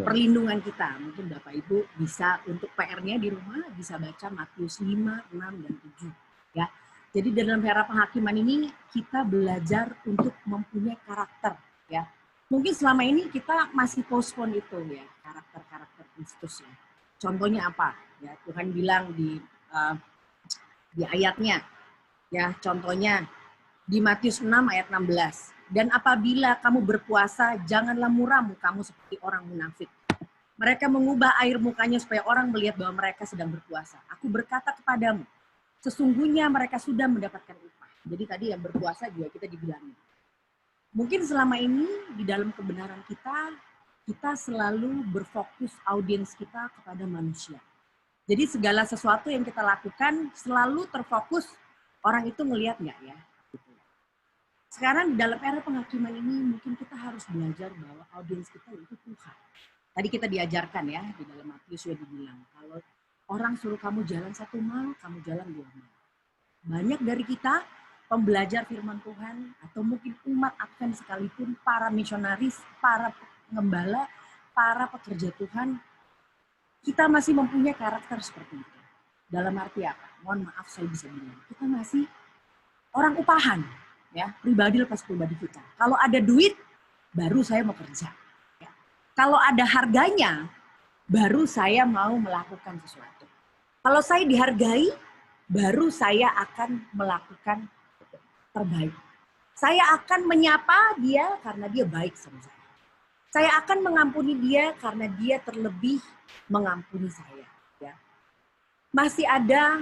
perlindungan kita. Mungkin Bapak Ibu bisa untuk PR-nya di rumah bisa baca Matius 5, 6, dan 7. Ya. Jadi dalam era penghakiman ini kita belajar untuk mempunyai karakter. Ya. Mungkin selama ini kita masih postpone itu ya, karakter-karakter Kristus ya. Contohnya apa? Ya, Tuhan bilang di ayatnya, ya contohnya di Matius 6 ayat 16. Dan apabila kamu berpuasa, janganlah muram kamu seperti orang munafik. Mereka mengubah air mukanya supaya orang melihat bahwa mereka sedang berpuasa. Aku berkata kepadamu, sesungguhnya mereka sudah mendapatkan upah. Jadi tadi yang berpuasa juga kita dibilangin. Mungkin selama ini di dalam kebenaran kita selalu berfokus audiens kita kepada manusia. Jadi segala sesuatu yang kita lakukan selalu terfokus orang itu ngelihat nggak ya. Sekarang di dalam era penghakiman ini mungkin kita harus belajar bahwa audiens kita itu Tuhan. Tadi kita diajarkan ya di dalam Matius sudah dibilang kalau orang suruh kamu jalan 1 mil, kamu jalan 2 mil. Banyak dari kita pembelajar firman Tuhan atau mungkin umat Advent sekalipun, para misionaris, para pengembala, para pekerja Tuhan, kita masih mempunyai karakter seperti itu. Dalam arti apa? Mohon maaf saya bisa bilang, kita masih orang upahan. Ya, pribadi lepas pribadi kita. Kalau ada duit, baru saya mau kerja. Ya. Kalau ada harganya, baru saya mau melakukan sesuatu. Kalau saya dihargai, baru saya akan melakukan terbaik. Saya akan menyapa dia karena dia baik sama saya. Saya akan mengampuni dia karena dia terlebih mengampuni saya. Ya. Masih ada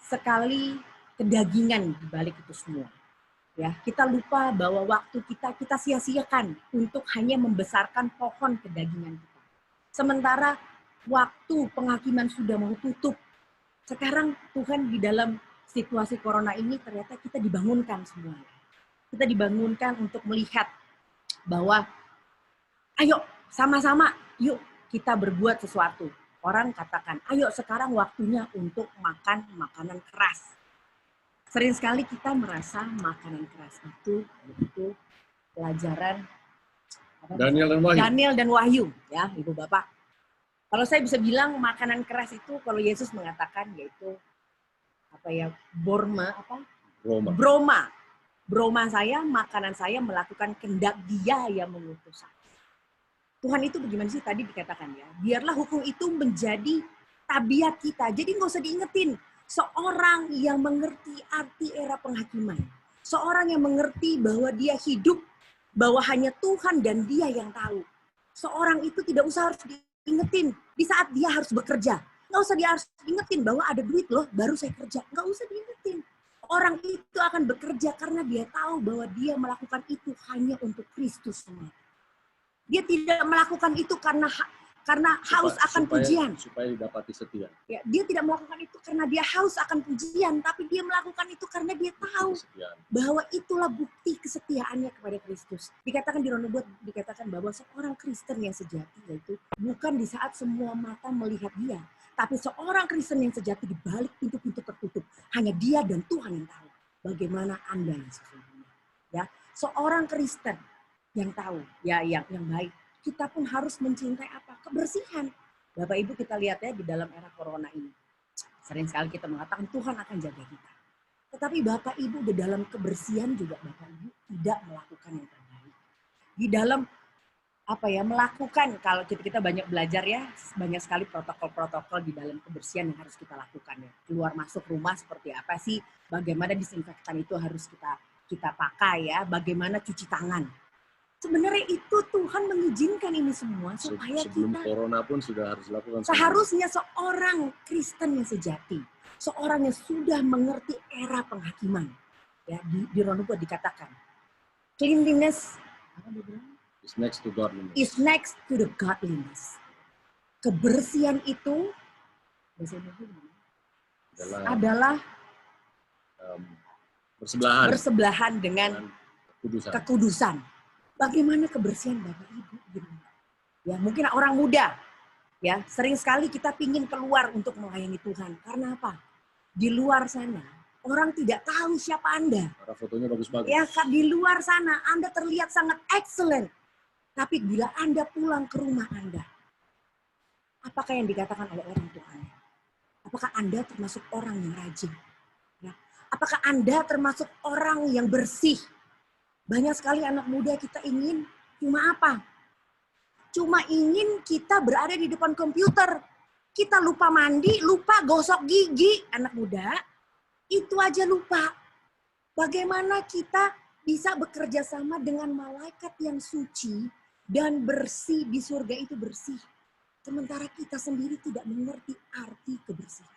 sekali kedagingan di balik itu semua. Ya, kita lupa bahwa waktu kita sia-siakan untuk hanya membesarkan pohon kedagingan kita. Sementara waktu penghakiman sudah mau tutup. Sekarang Tuhan di dalam situasi corona ini ternyata kita dibangunkan semua. Kita dibangunkan untuk melihat bahwa ayo sama-sama yuk kita berbuat sesuatu. Orang katakan, ayo sekarang waktunya untuk makan makanan keras. Sering sekali kita merasa makanan keras itu pelajaran Daniel dan Wahyu, ya Ibu Bapak. Kalau saya bisa bilang makanan keras itu kalau Yesus mengatakan yaitu broma saya, makanan saya melakukan kehendak Dia yang mengutus saya. Tuhan itu bagaimana sih tadi dikatakan ya? Biarlah hukum itu menjadi tabiat kita. Jadi nggak usah diingetin. Seorang yang mengerti arti era penghakiman. Seorang yang mengerti bahwa dia hidup, bahwa hanya Tuhan dan dia yang tahu. Seorang itu tidak usah harus diingetin di saat dia harus bekerja. Nggak usah dia harus diingetin bahwa ada duit loh, baru saya kerja. Nggak usah diingetin. Orang itu akan bekerja karena dia tahu bahwa dia melakukan itu hanya untuk Kristus semata. Dia tidak melakukan itu karena haus akan pujian. Supaya didapati setia. Ya, dia tidak melakukan itu karena dia haus akan pujian, tapi dia melakukan itu karena dia tahu bahwa itulah bukti kesetiaannya kepada Kristus. Dikatakan di Roma 2, dikatakan bahwa seorang Kristen yang sejati yaitu bukan di saat semua mata melihat dia, tapi seorang Kristen yang sejati di balik pintu-pintu tertutup. Hanya dia dan Tuhan yang tahu bagaimana Anda yang sesungguhnya. Ya, seorang Kristen yang tahu, ya yang baik. Kita pun harus mencintai apa? Kebersihan. Bapak Ibu kita lihat ya di dalam era corona ini. Sering sekali kita mengatakan Tuhan akan jaga kita. Tetapi Bapak Ibu di dalam kebersihan juga Bapak Ibu tidak melakukan yang terbaik. Di dalam melakukan, kalau kita banyak belajar ya, banyak sekali protokol-protokol di dalam kebersihan yang harus kita lakukan ya. Keluar masuk rumah seperti apa sih? Bagaimana disinfektan itu harus kita pakai ya? Bagaimana cuci tangan? Sebenarnya itu Tuhan mengizinkan ini semua supaya sebelum kita corona pun sudah harus dilakukan. Seharusnya seorang Kristen yang sejati, seorang yang sudah mengerti era penghakiman. Ya, di Roma 2 dikatakan, cleanliness is next to godliness. Is next to the godliness. Kebersihan itu adalah bersebelahan dengan kekudusan. Bagaimana kebersihan Bapak Ibu? Ya, mungkin orang muda, ya sering sekali kita pingin keluar untuk melayani Tuhan. Karena apa? Di luar sana orang tidak tahu siapa Anda. Karena fotonya bagus-bagus. Ya, di luar sana Anda terlihat sangat excellent. Tapi bila Anda pulang ke rumah Anda, apakah yang dikatakan oleh orang tua Anda? Apakah Anda termasuk orang yang rajin? Ya. Apakah Anda termasuk orang yang bersih? Banyak sekali anak muda kita ingin cuma apa? Cuma ingin kita berada di depan komputer. Kita lupa mandi, lupa gosok gigi. Anak muda, itu aja lupa. Bagaimana kita bisa bekerja sama dengan malaikat yang suci dan bersih di surga itu bersih. Sementara kita sendiri tidak mengerti arti kebersihan.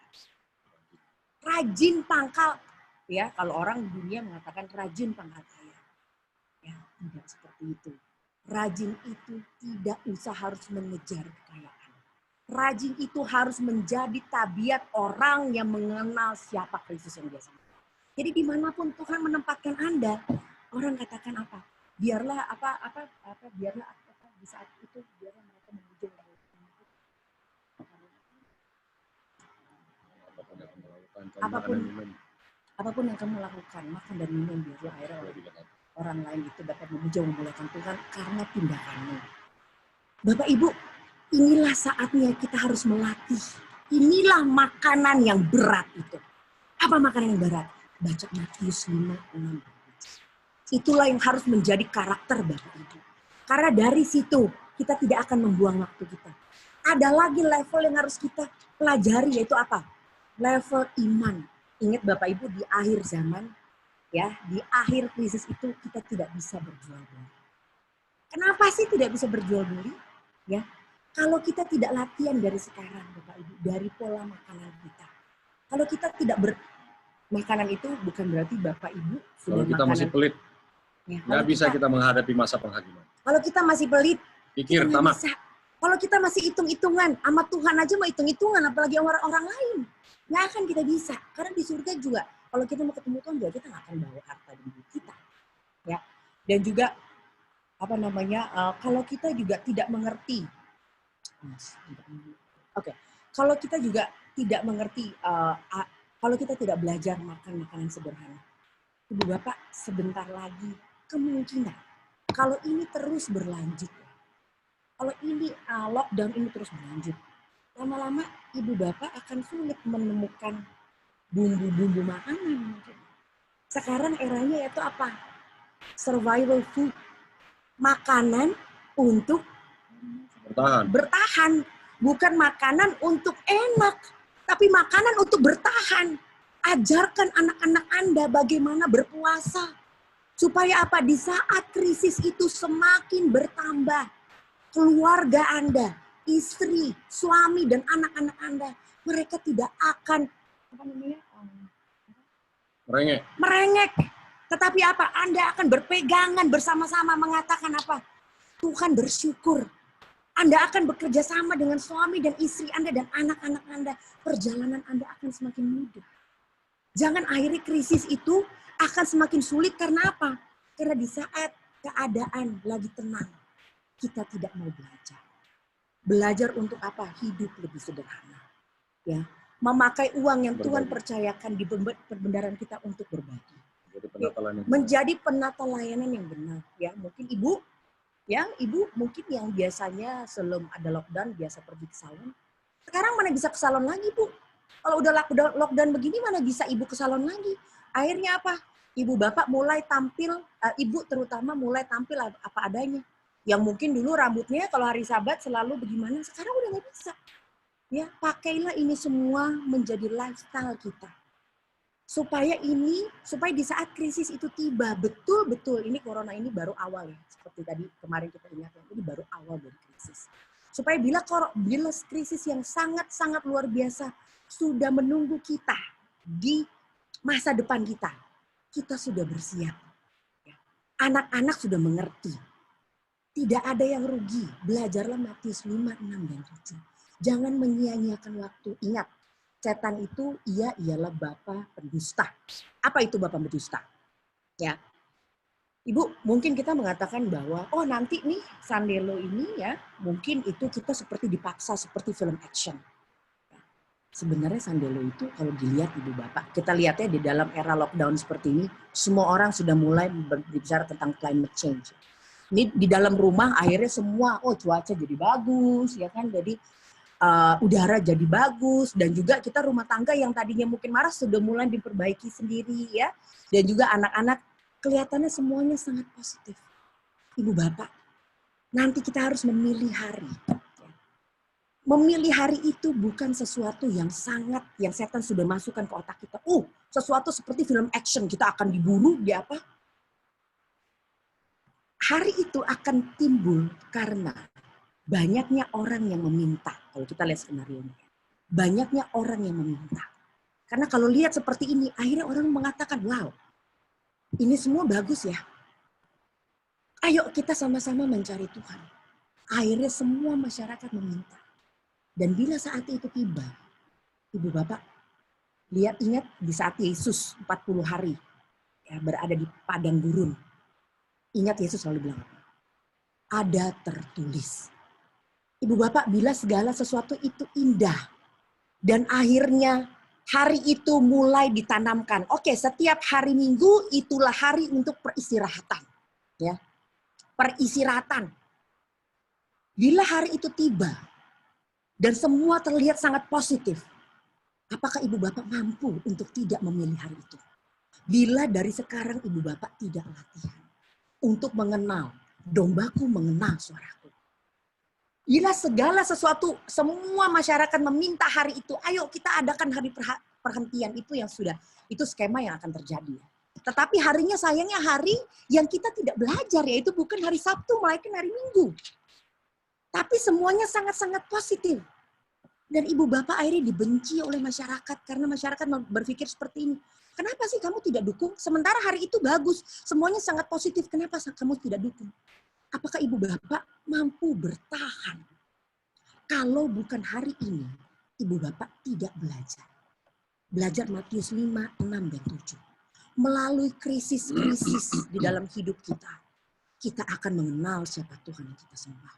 Rajin pangkal. Ya, kalau orang dunia mengatakan rajin pangkal kaya. Ya, tidak seperti itu. Rajin itu tidak usah harus mengejar kekayaan. Rajin itu harus menjadi tabiat orang yang mengenal siapa Kristus yang dia sembah. Jadi dimanapun Tuhan menempatkan Anda, orang katakan apa? Biarlah biarlah di saat itu biarlah mereka memuji apapun yang kamu lakukan, makan dan minum biarlah akhirnya orang lain itu dapat memuji memuliakan Tuhan karena tindakanmu. Bapak Ibu, inilah saatnya kita harus melatih. Inilah makanan yang berat itu. Apa makanan yang berat? Baca Matius 5:6. Itulah yang harus menjadi karakter Bapak Ibu. Karena dari situ kita tidak akan membuang waktu kita. Ada lagi level yang harus kita pelajari yaitu apa? Level iman. Ingat Bapak Ibu di akhir zaman ya, di akhir krisis itu kita tidak bisa berjual beli. Kenapa sih tidak bisa berjual beli? Ya, kalau kita tidak latihan dari sekarang, Bapak Ibu, dari pola makanan kita. Kalau kita tidak makanan itu bukan berarti Bapak Ibu sudah Kalau kita makanan. masih pelit, Ya, nggak bisa kita menghadapi masa penghakiman. Kalau kita masih pelit, Pikir, kita nggak tamak. bisa. Kalau kita masih hitung-hitungan, sama Tuhan aja mau hitung-hitungan, apalagi orang lain. Nggak akan kita bisa. Karena di surga juga, kalau kita mau ketemu Tuhan juga, kita nggak akan bawa harta di hidup kita. Ya. Dan juga, kalau kita juga tidak mengerti. Oke. Kalau kita juga tidak mengerti, kalau kita tidak belajar makan makanan sederhana. Ibu Bapak, sebentar lagi kemungkinan, kalau ini terus berlanjut, kalau ini lockdown ini terus berlanjut, lama-lama Ibu Bapak akan sulit menemukan bumbu-bumbu makanan. Sekarang eranya yaitu apa? Survival food. Makanan untuk bertahan. Bukan makanan untuk enak, tapi makanan untuk bertahan. Ajarkan anak-anak Anda bagaimana berpuasa. Supaya apa? Di saat krisis itu semakin bertambah, keluarga Anda, istri, suami, dan anak-anak Anda, mereka tidak akan merengek. Tetapi apa? Anda akan berpegangan bersama-sama mengatakan apa? Tuhan bersyukur. Anda akan bekerja sama dengan suami dan istri Anda dan anak-anak Anda. Perjalanan Anda akan semakin mudah. Jangan akhiri krisis itu akan semakin sulit karena apa? Karena di saat keadaan lagi tenang, kita tidak mau belajar. Belajar untuk apa? Hidup lebih sederhana. Ya, memakai uang yang Tuhan percayakan di perbendaharaan kita untuk berbagi. Menjadi penata layanan yang benar. Ya, mungkin ibu mungkin yang biasanya sebelum ada lockdown biasa pergi ke salon. Sekarang mana bisa ke salon lagi, Bu? Kalau udah lockdown begini mana bisa ibu ke salon lagi? Akhirnya apa? Ibu bapak mulai tampil, ibu terutama mulai tampil apa adanya. Yang mungkin dulu rambutnya kalau hari Sabat selalu bagaimana, sekarang udah nggak bisa. Ya, pakailah ini semua menjadi lifestyle kita. Supaya di saat krisis itu tiba, betul-betul ini corona ini baru awal ya. Seperti tadi kemarin kita ingatkan, ini baru awal dari krisis. Supaya bila krisis yang sangat-sangat luar biasa sudah menunggu kita di masa depan kita, kita sudah bersiap. Anak-anak sudah mengerti. Tidak ada yang rugi. Belajarlah Matius 5, 6, dan 7. Jangan menyia-nyiakan waktu. Ingat, setan itu ialah bapa pendusta. Apa itu bapa pendusta? Ya, Ibu, mungkin kita mengatakan bahwa, oh nanti nih Sandelo ini ya, mungkin itu kita seperti dipaksa seperti film action. Sebenarnya Sandelo itu kalau dilihat Ibu Bapak, kita lihatnya di dalam era lockdown seperti ini, semua orang sudah mulai berbicara tentang climate change. Ini di dalam rumah akhirnya semua, oh cuaca jadi bagus, ya kan, jadi udara jadi bagus, dan juga kita rumah tangga yang tadinya mungkin marah sudah mulai diperbaiki sendiri ya, dan juga anak-anak kelihatannya semuanya sangat positif. Ibu Bapak, nanti kita harus memilih hari. Memilih hari itu bukan sesuatu yang setan sudah masukkan ke otak kita. Sesuatu seperti film action, kita akan diburu, di apa? Hari itu akan timbul karena banyaknya orang yang meminta. Kalau kita lihat skenario-nya. Banyaknya orang yang meminta. Karena kalau lihat seperti ini, akhirnya orang mengatakan, wow, ini semua bagus ya. Ayo kita sama-sama mencari Tuhan. Akhirnya semua masyarakat meminta. Dan bila saat itu tiba, Ibu Bapak, ingat di saat Yesus 40 hari ya, berada di padang gurun. Ingat Yesus selalu bilang, ada tertulis. Ibu Bapak, bila segala sesuatu itu indah. Dan akhirnya hari itu mulai ditanamkan. Oke, setiap hari Minggu itulah hari untuk peristirahatan. Ya, peristirahatan. Bila hari itu tiba dan semua terlihat sangat positif, apakah Ibu Bapak mampu untuk tidak memilih hari itu? Bila dari sekarang Ibu Bapak tidak latihan untuk mengenal, dombaku mengenal suaraku. Bila segala sesuatu, semua masyarakat meminta hari itu, ayo kita adakan hari perhentian, itu yang sudah, itu skema yang akan terjadi. Tetapi harinya sayangnya hari yang kita tidak belajar, yaitu bukan hari Sabtu, melainkan hari Minggu. Tapi semuanya sangat-sangat positif. Dan ibu bapak akhirnya dibenci oleh masyarakat karena masyarakat berpikir seperti ini. Kenapa sih kamu tidak dukung? Sementara hari itu bagus, semuanya sangat positif. Kenapa kamu tidak dukung? Apakah ibu bapak mampu bertahan? Kalau bukan hari ini, ibu bapak tidak belajar. Belajar Matius 5, 6, dan 7. Melalui krisis-krisis di dalam hidup kita, kita akan mengenal siapa Tuhan yang kita sembah.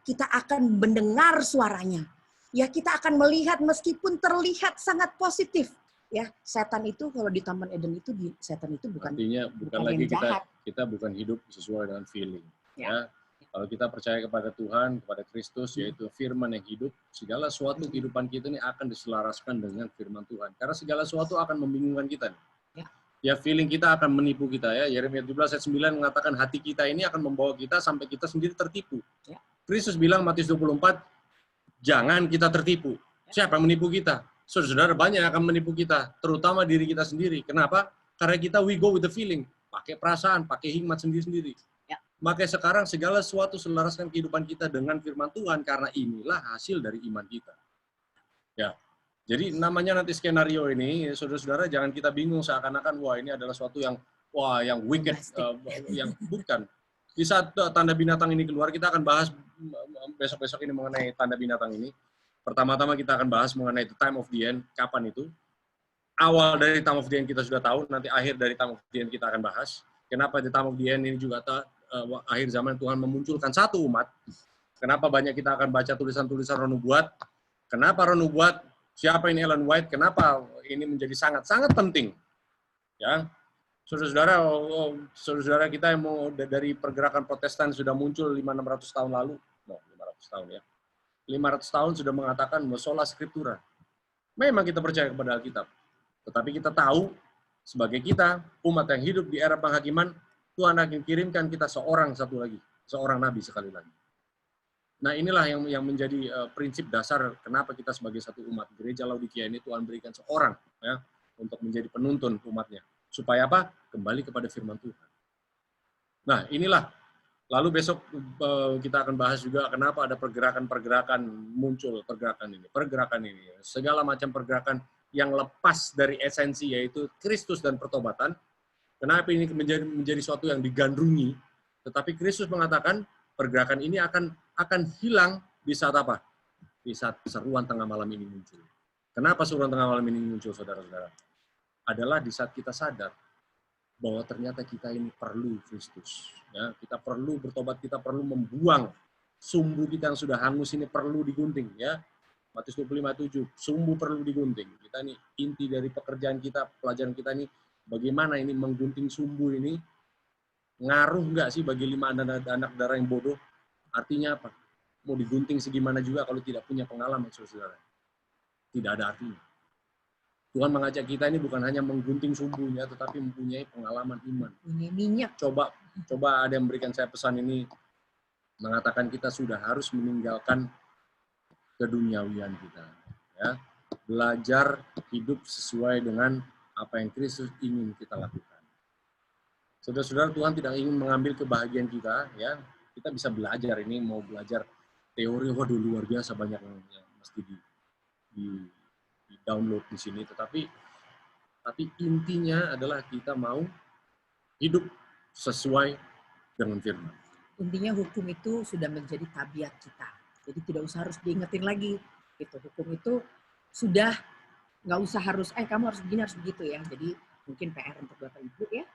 Kita akan mendengar suaranya. Ya, kita akan melihat meskipun terlihat sangat positif. Ya, setan itu kalau di Taman Eden itu, setan itu bukan, artinya bukan lagi kita bukan hidup sesuai dengan feeling. Ya. Kalau kita percaya kepada Tuhan, kepada Kristus, yaitu firman yang hidup, segala sesuatu kehidupan kita ini akan diselaraskan dengan firman Tuhan. Karena segala sesuatu akan membingungkan kita. Ya, feeling kita akan menipu kita. Ya. Yeremia 17 ayat 9 mengatakan hati kita ini akan membawa kita sampai kita sendiri tertipu. Kristus bilang Matius 24, jangan kita tertipu. Siapa yang menipu kita? Saudara, banyak yang akan menipu kita, terutama diri kita sendiri. Kenapa? Karena kita we go with the feeling. Pakai perasaan, pakai hikmat sendiri-sendiri. Makanya sekarang segala sesuatu selaraskan kehidupan kita dengan firman Tuhan, karena inilah hasil dari iman kita. Ya, jadi namanya nanti skenario ini, saudara-saudara, jangan kita bingung seakan-akan wah ini adalah sesuatu yang wicked, yang bukan. Di saat tanda binatang ini keluar, kita akan bahas besok-besok ini mengenai tanda binatang ini. Pertama-tama kita akan bahas mengenai the time of the end, kapan itu. Awal dari time of the end kita sudah tahu, nanti akhir dari time of the end kita akan bahas. Kenapa the time of the end ini juga akhir zaman Tuhan memunculkan satu umat. Kenapa banyak kita akan baca tulisan-tulisan Roh Nubuat. Kenapa Roh Nubuat? Siapa ini Ellen White? Kenapa ini menjadi sangat-sangat penting? Ya, saudara-saudara kita yang mau dari pergerakan Protestan sudah muncul 500-600 tahun lalu. 500 tahun ya. 500 tahun sudah mengatakan sola scriptura. Memang kita percaya kepada Alkitab. Tetapi kita tahu, sebagai kita, umat yang hidup di era penghakiman, Tuhan akan kirimkan kita satu lagi. Seorang nabi sekali lagi. Nah inilah yang menjadi prinsip dasar kenapa kita sebagai satu umat. Gereja Laodikia ini Tuhan berikan seorang ya, untuk menjadi penuntun umatnya. Supaya apa? Kembali kepada firman Tuhan. Nah inilah. Lalu besok kita akan bahas juga kenapa ada pergerakan-pergerakan muncul pergerakan ini. Segala macam pergerakan yang lepas dari esensi yaitu Kristus dan pertobatan. Kenapa ini menjadi suatu yang digandrungi? Tetapi Kristus mengatakan pergerakan ini akan hilang di saat apa? Di saat seruan tengah malam ini muncul. Kenapa seruan tengah malam ini muncul, saudara-saudara? Adalah di saat kita sadar bahwa ternyata kita ini perlu Kristus. Ya, kita perlu bertobat, kita perlu membuang sumbu kita yang sudah hangus ini perlu digunting. Ya, Matius 25:7, sumbu perlu digunting. Kita ini inti dari pekerjaan kita, pelajaran kita ini, bagaimana ini menggunting sumbu ini, ngaruh nggak sih bagi 5 anak darah yang bodoh? Artinya apa? Mau digunting segimana juga kalau tidak punya pengalaman, saudara. Tidak ada artinya. Tuhan mengajak kita ini bukan hanya menggunting sumbunya, tetapi mempunyai pengalaman iman. Minyak. Coba ada yang memberikan saya pesan ini, mengatakan kita sudah harus meninggalkan keduniawian kita. Ya. Belajar hidup sesuai dengan apa yang Kristus ingin kita lakukan. Saudara-saudara, Tuhan tidak ingin mengambil kebahagiaan kita. Ya. Kita bisa belajar ini, mau belajar teori, waduh luar biasa banyak yang mesti di download di sini, tetapi intinya adalah kita mau hidup sesuai dengan firman. Intinya hukum itu sudah menjadi tabiat kita, jadi tidak usah harus diingetin lagi. Gitu. Hukum itu sudah nggak usah harus, kamu harus begini harus begitu ya. Jadi mungkin PR untuk Bapak Ibu ya.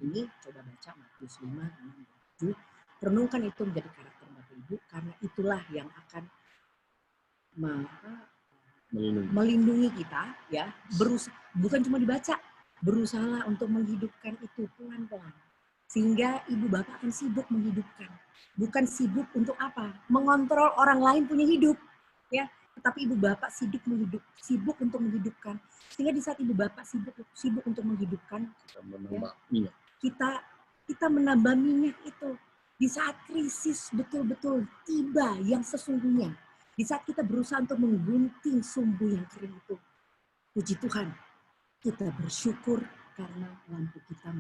Ini coba baca Matius 5, 6, 7. Renungkan itu menjadi karakter Bapak Ibu karena itulah yang akan melindungi kita ya, bukan cuma dibaca, berusaha untuk menghidupkan itu pelan-pelan sehingga ibu bapak akan sibuk menghidupkan, bukan sibuk untuk apa, mengontrol orang lain punya hidup ya, tetapi ibu bapak sibuk untuk menghidupkan, sehingga di saat ibu bapak sibuk untuk menghidupkan ya, kita menambah minyak itu di saat krisis betul-betul tiba yang sesungguhnya. Di saat kita berusaha untuk menggunting sumbu yang kering itu, puji Tuhan, kita bersyukur karena lampu kita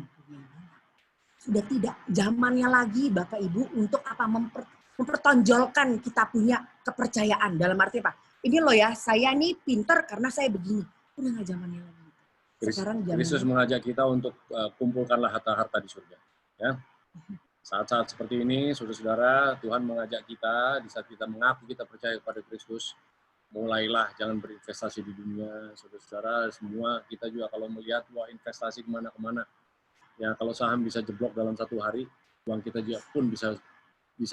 Sudah tidak zamannya lagi Bapak Ibu untuk apa mempertonjolkan kita punya kepercayaan. Dalam arti apa? Ini loh ya, saya nih pinter karena saya begini. Udah nggak zamannya lagi. Sekarang Kristus zamannya. mengajak kita untuk kumpulkanlah harta-harta di surga. Ya. Saat-saat seperti ini, saudara-saudara, Tuhan mengajak kita, di saat kita mengaku kita percaya kepada Kristus, mulailah, jangan berinvestasi di dunia. Saudara-saudara, semua kita juga kalau melihat, wah investasi kemana-kemana. Ya, kalau saham bisa jeblok dalam 1 hari, uang kita juga pun bisa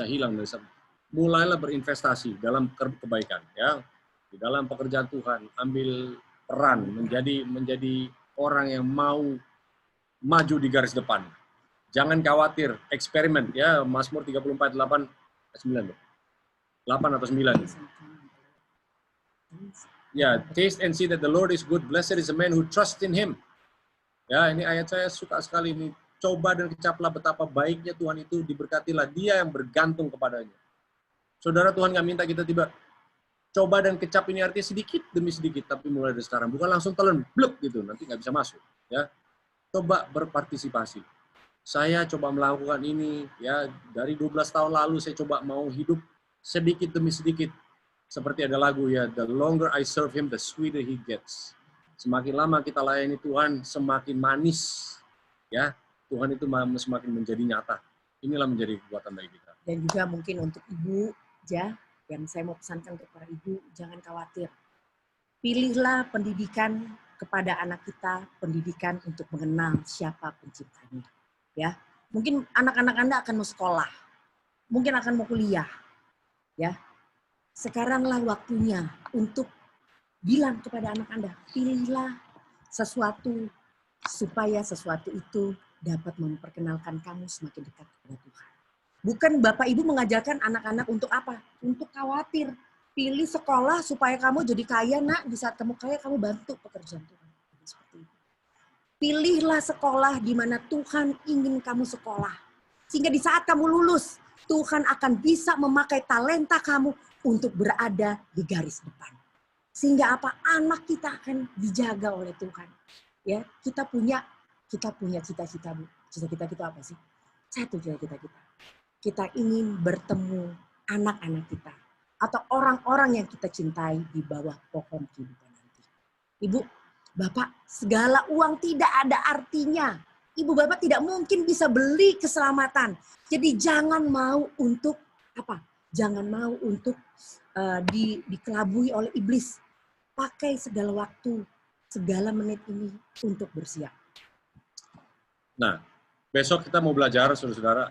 hilang dari sana. Mulailah berinvestasi dalam kebaikan. Ya. Di dalam pekerjaan Tuhan, ambil peran, menjadi orang yang mau maju di garis depan. Jangan khawatir, eksperimen ya, Mazmur 34 8 9. 8 atau 9. Ya, taste and see that the Lord is good. Blessed is the man who trusts in him. Ya, ini ayat saya suka sekali ini. Coba dan kecaplah betapa baiknya Tuhan itu, diberkatilah dia yang bergantung kepadanya. Saudara, Tuhan nggak minta kita tiba coba dan kecap, ini artinya sedikit demi sedikit, tapi mulai dari sekarang. Bukan langsung telan, blek gitu, nanti nggak bisa masuk. Ya, coba berpartisipasi. Saya coba melakukan ini, ya dari 12 tahun lalu saya coba mau hidup sedikit demi sedikit. Seperti ada lagu ya, the longer I serve him, the sweeter he gets. Semakin lama kita layani Tuhan, semakin manis. Ya, Tuhan itu semakin menjadi nyata. Inilah menjadi kekuatan bagi kita. Dan juga mungkin untuk ibu, ya, yang saya mau pesankan kepada ibu, jangan khawatir. Pilihlah pendidikan kepada anak kita, pendidikan untuk mengenal siapa penciptanya. Ya, mungkin anak-anak Anda akan mau sekolah, mungkin akan mau kuliah, ya. Sekaranglah waktunya untuk bilang kepada anak Anda, pilihlah sesuatu supaya sesuatu itu dapat memperkenalkan kamu semakin dekat kepada Tuhan. Bukan Bapak Ibu mengajarkan anak-anak untuk apa? Untuk khawatir. Pilih sekolah supaya kamu jadi kaya, nak. Di saat kamu kaya, kamu bantu pekerjaan Tuhan. Seperti itu. Pilihlah sekolah di mana Tuhan ingin kamu sekolah. Sehingga di saat kamu lulus, Tuhan akan bisa memakai talenta kamu untuk berada di garis depan. Sehingga apa? Anak kita akan dijaga oleh Tuhan. Ya, kita punya cita-cita, Bu. Cita-cita kita apa sih? Satu cita-cita kita. Kita ingin bertemu anak-anak kita atau orang-orang yang kita cintai di bawah pohon kehidupan nanti. Ibu, Bapak, segala uang tidak ada artinya. Ibu Bapak tidak mungkin bisa beli keselamatan. Jadi jangan mau untuk apa? Jangan mau untuk dikelabui oleh iblis. Pakai segala waktu, segala menit ini untuk bersiap. Nah, besok kita mau belajar, saudara-saudara.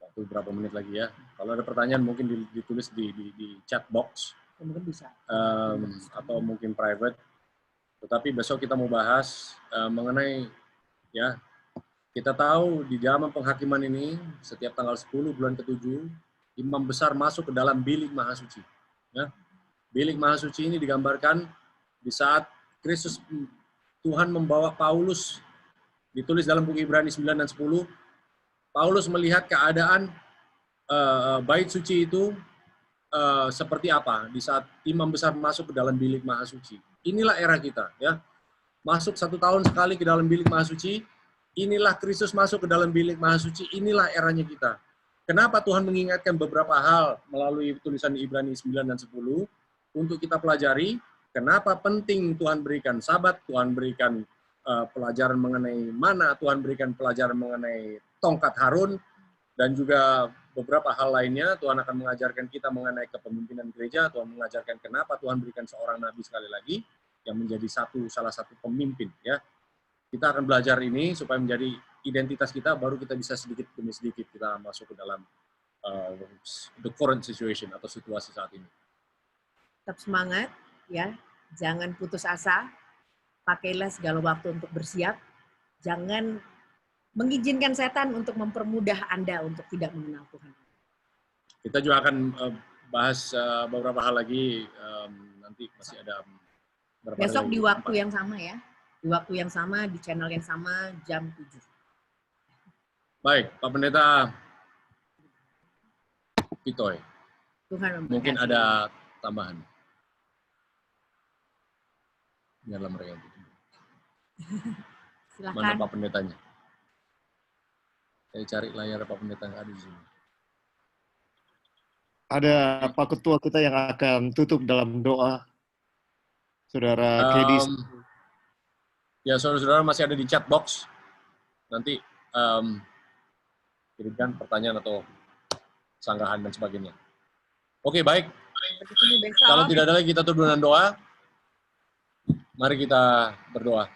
Waktu berapa menit lagi ya? Kalau ada pertanyaan mungkin ditulis di chat box. Mungkin bisa. Atau mungkin private. Tetapi besok kita mau bahas mengenai, ya, kita tahu di zaman penghakiman ini, setiap tanggal 10 bulan ke-7, imam besar masuk ke dalam bilik maha suci. Ya. Bilik maha suci ini digambarkan di saat Kristus, Tuhan membawa Paulus, ditulis dalam buku Ibrani 9 dan 10, Paulus melihat keadaan bait suci itu seperti apa di saat imam besar masuk ke dalam bilik maha suci. Inilah era kita, ya. Masuk 1 tahun sekali ke dalam bilik maha suci. Inilah Kristus masuk ke dalam bilik maha suci. Inilah eranya kita. Kenapa Tuhan mengingatkan beberapa hal melalui tulisan Ibrani 9 dan 10 untuk kita pelajari? Kenapa penting Tuhan berikan Sabat, Tuhan berikan pelajaran mengenai mana, Tuhan berikan pelajaran mengenai tongkat Harun, dan juga beberapa hal lainnya. Tuhan akan mengajarkan kita mengenai kepemimpinan gereja. Tuhan mengajarkan kenapa Tuhan berikan seorang nabi sekali lagi yang menjadi salah satu pemimpin. Ya, kita akan belajar ini supaya menjadi identitas kita. Baru kita bisa sedikit demi sedikit kita masuk ke dalam the current situation atau situasi saat ini. Tetap semangat, ya. Jangan putus asa. Pakailah segala waktu untuk bersiap. Jangan mengizinkan setan untuk mempermudah Anda untuk tidak mengenal Tuhan. Kita juga akan bahas beberapa hal lagi, nanti masih ada beberapa besok hari di waktu yang sama, ya. Di waktu yang sama, di channel yang sama, jam 7. Baik, Pak Pendeta Pitoy. Tuhan memberkati. Mungkin ada tambahan. Biarlah mereka itu. Mana Silakan. Pak Pendetanya? Saya cari layar Pak Pendeta nggak ada di sini. Ada Pak Ketua kita yang akan tutup dalam doa. Saudara Kedis. Ya, saudara-saudara masih ada di chat box. Nanti kirimkan pertanyaan atau sanggahan dan sebagainya. Oke, baik. Kalau tidak ada lagi, kita tutup dengan doa. Mari kita berdoa.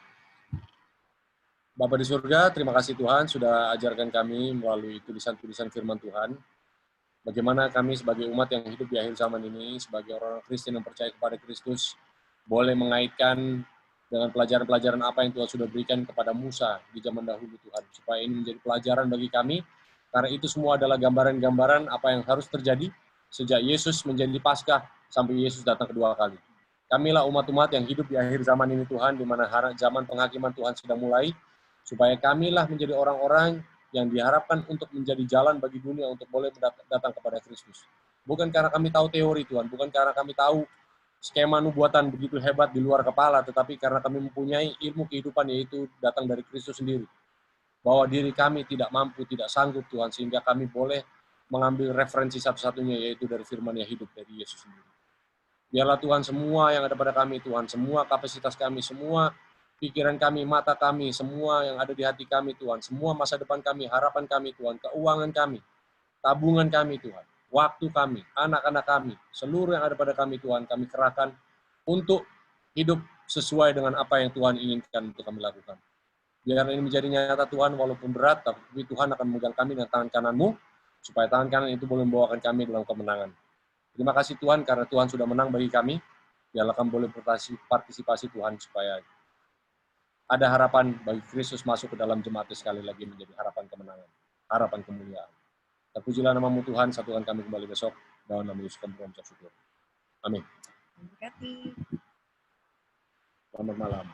Bapa di surga, terima kasih Tuhan sudah ajarkan kami melalui tulisan-tulisan firman Tuhan. Bagaimana kami sebagai umat yang hidup di akhir zaman ini, sebagai orang Kristen yang percaya kepada Kristus, boleh mengaitkan dengan pelajaran-pelajaran apa yang Tuhan sudah berikan kepada Musa di zaman dahulu Tuhan. Supaya ini menjadi pelajaran bagi kami, karena itu semua adalah gambaran-gambaran apa yang harus terjadi sejak Yesus menjadi Paskah sampai Yesus datang kedua kali. Kamilah umat-umat yang hidup di akhir zaman ini Tuhan, di mana zaman penghakiman Tuhan sedang mulai, supaya kamilah menjadi orang-orang yang diharapkan untuk menjadi jalan bagi dunia untuk boleh datang kepada Kristus. Bukan karena kami tahu teori Tuhan, bukan karena kami tahu skema nubuatan begitu hebat di luar kepala, tetapi karena kami mempunyai ilmu kehidupan yaitu datang dari Kristus sendiri. Bahwa diri kami tidak mampu, tidak sanggup Tuhan, sehingga kami boleh mengambil referensi satu-satunya yaitu dari firman yang hidup dari Yesus sendiri. Biarlah Tuhan semua yang ada pada kami Tuhan, semua kapasitas kami, semua pikiran kami, mata kami, semua yang ada di hati kami Tuhan, semua masa depan kami, harapan kami Tuhan, keuangan kami, tabungan kami Tuhan, waktu kami, anak-anak kami, seluruh yang ada pada kami Tuhan, kami kerahkan untuk hidup sesuai dengan apa yang Tuhan inginkan untuk kami lakukan. Biar ini menjadi nyata Tuhan, walaupun berat, tapi Tuhan akan memegang kami dengan tangan kanan-Mu, supaya tangan kanan itu boleh membawakan kami dalam kemenangan. Terima kasih Tuhan, karena Tuhan sudah menang bagi kami. Biarlah kami boleh partisipasi Tuhan, supaya ada harapan bagi Kristus masuk ke dalam jemaat sekali lagi menjadi harapan kemenangan, harapan kemuliaan. Terpujilah nama-Mu Tuhan, satukan kami kembali besok. Dalam nama Yesus kami bersyukur. Amin. Terima kasih. Selamat malam.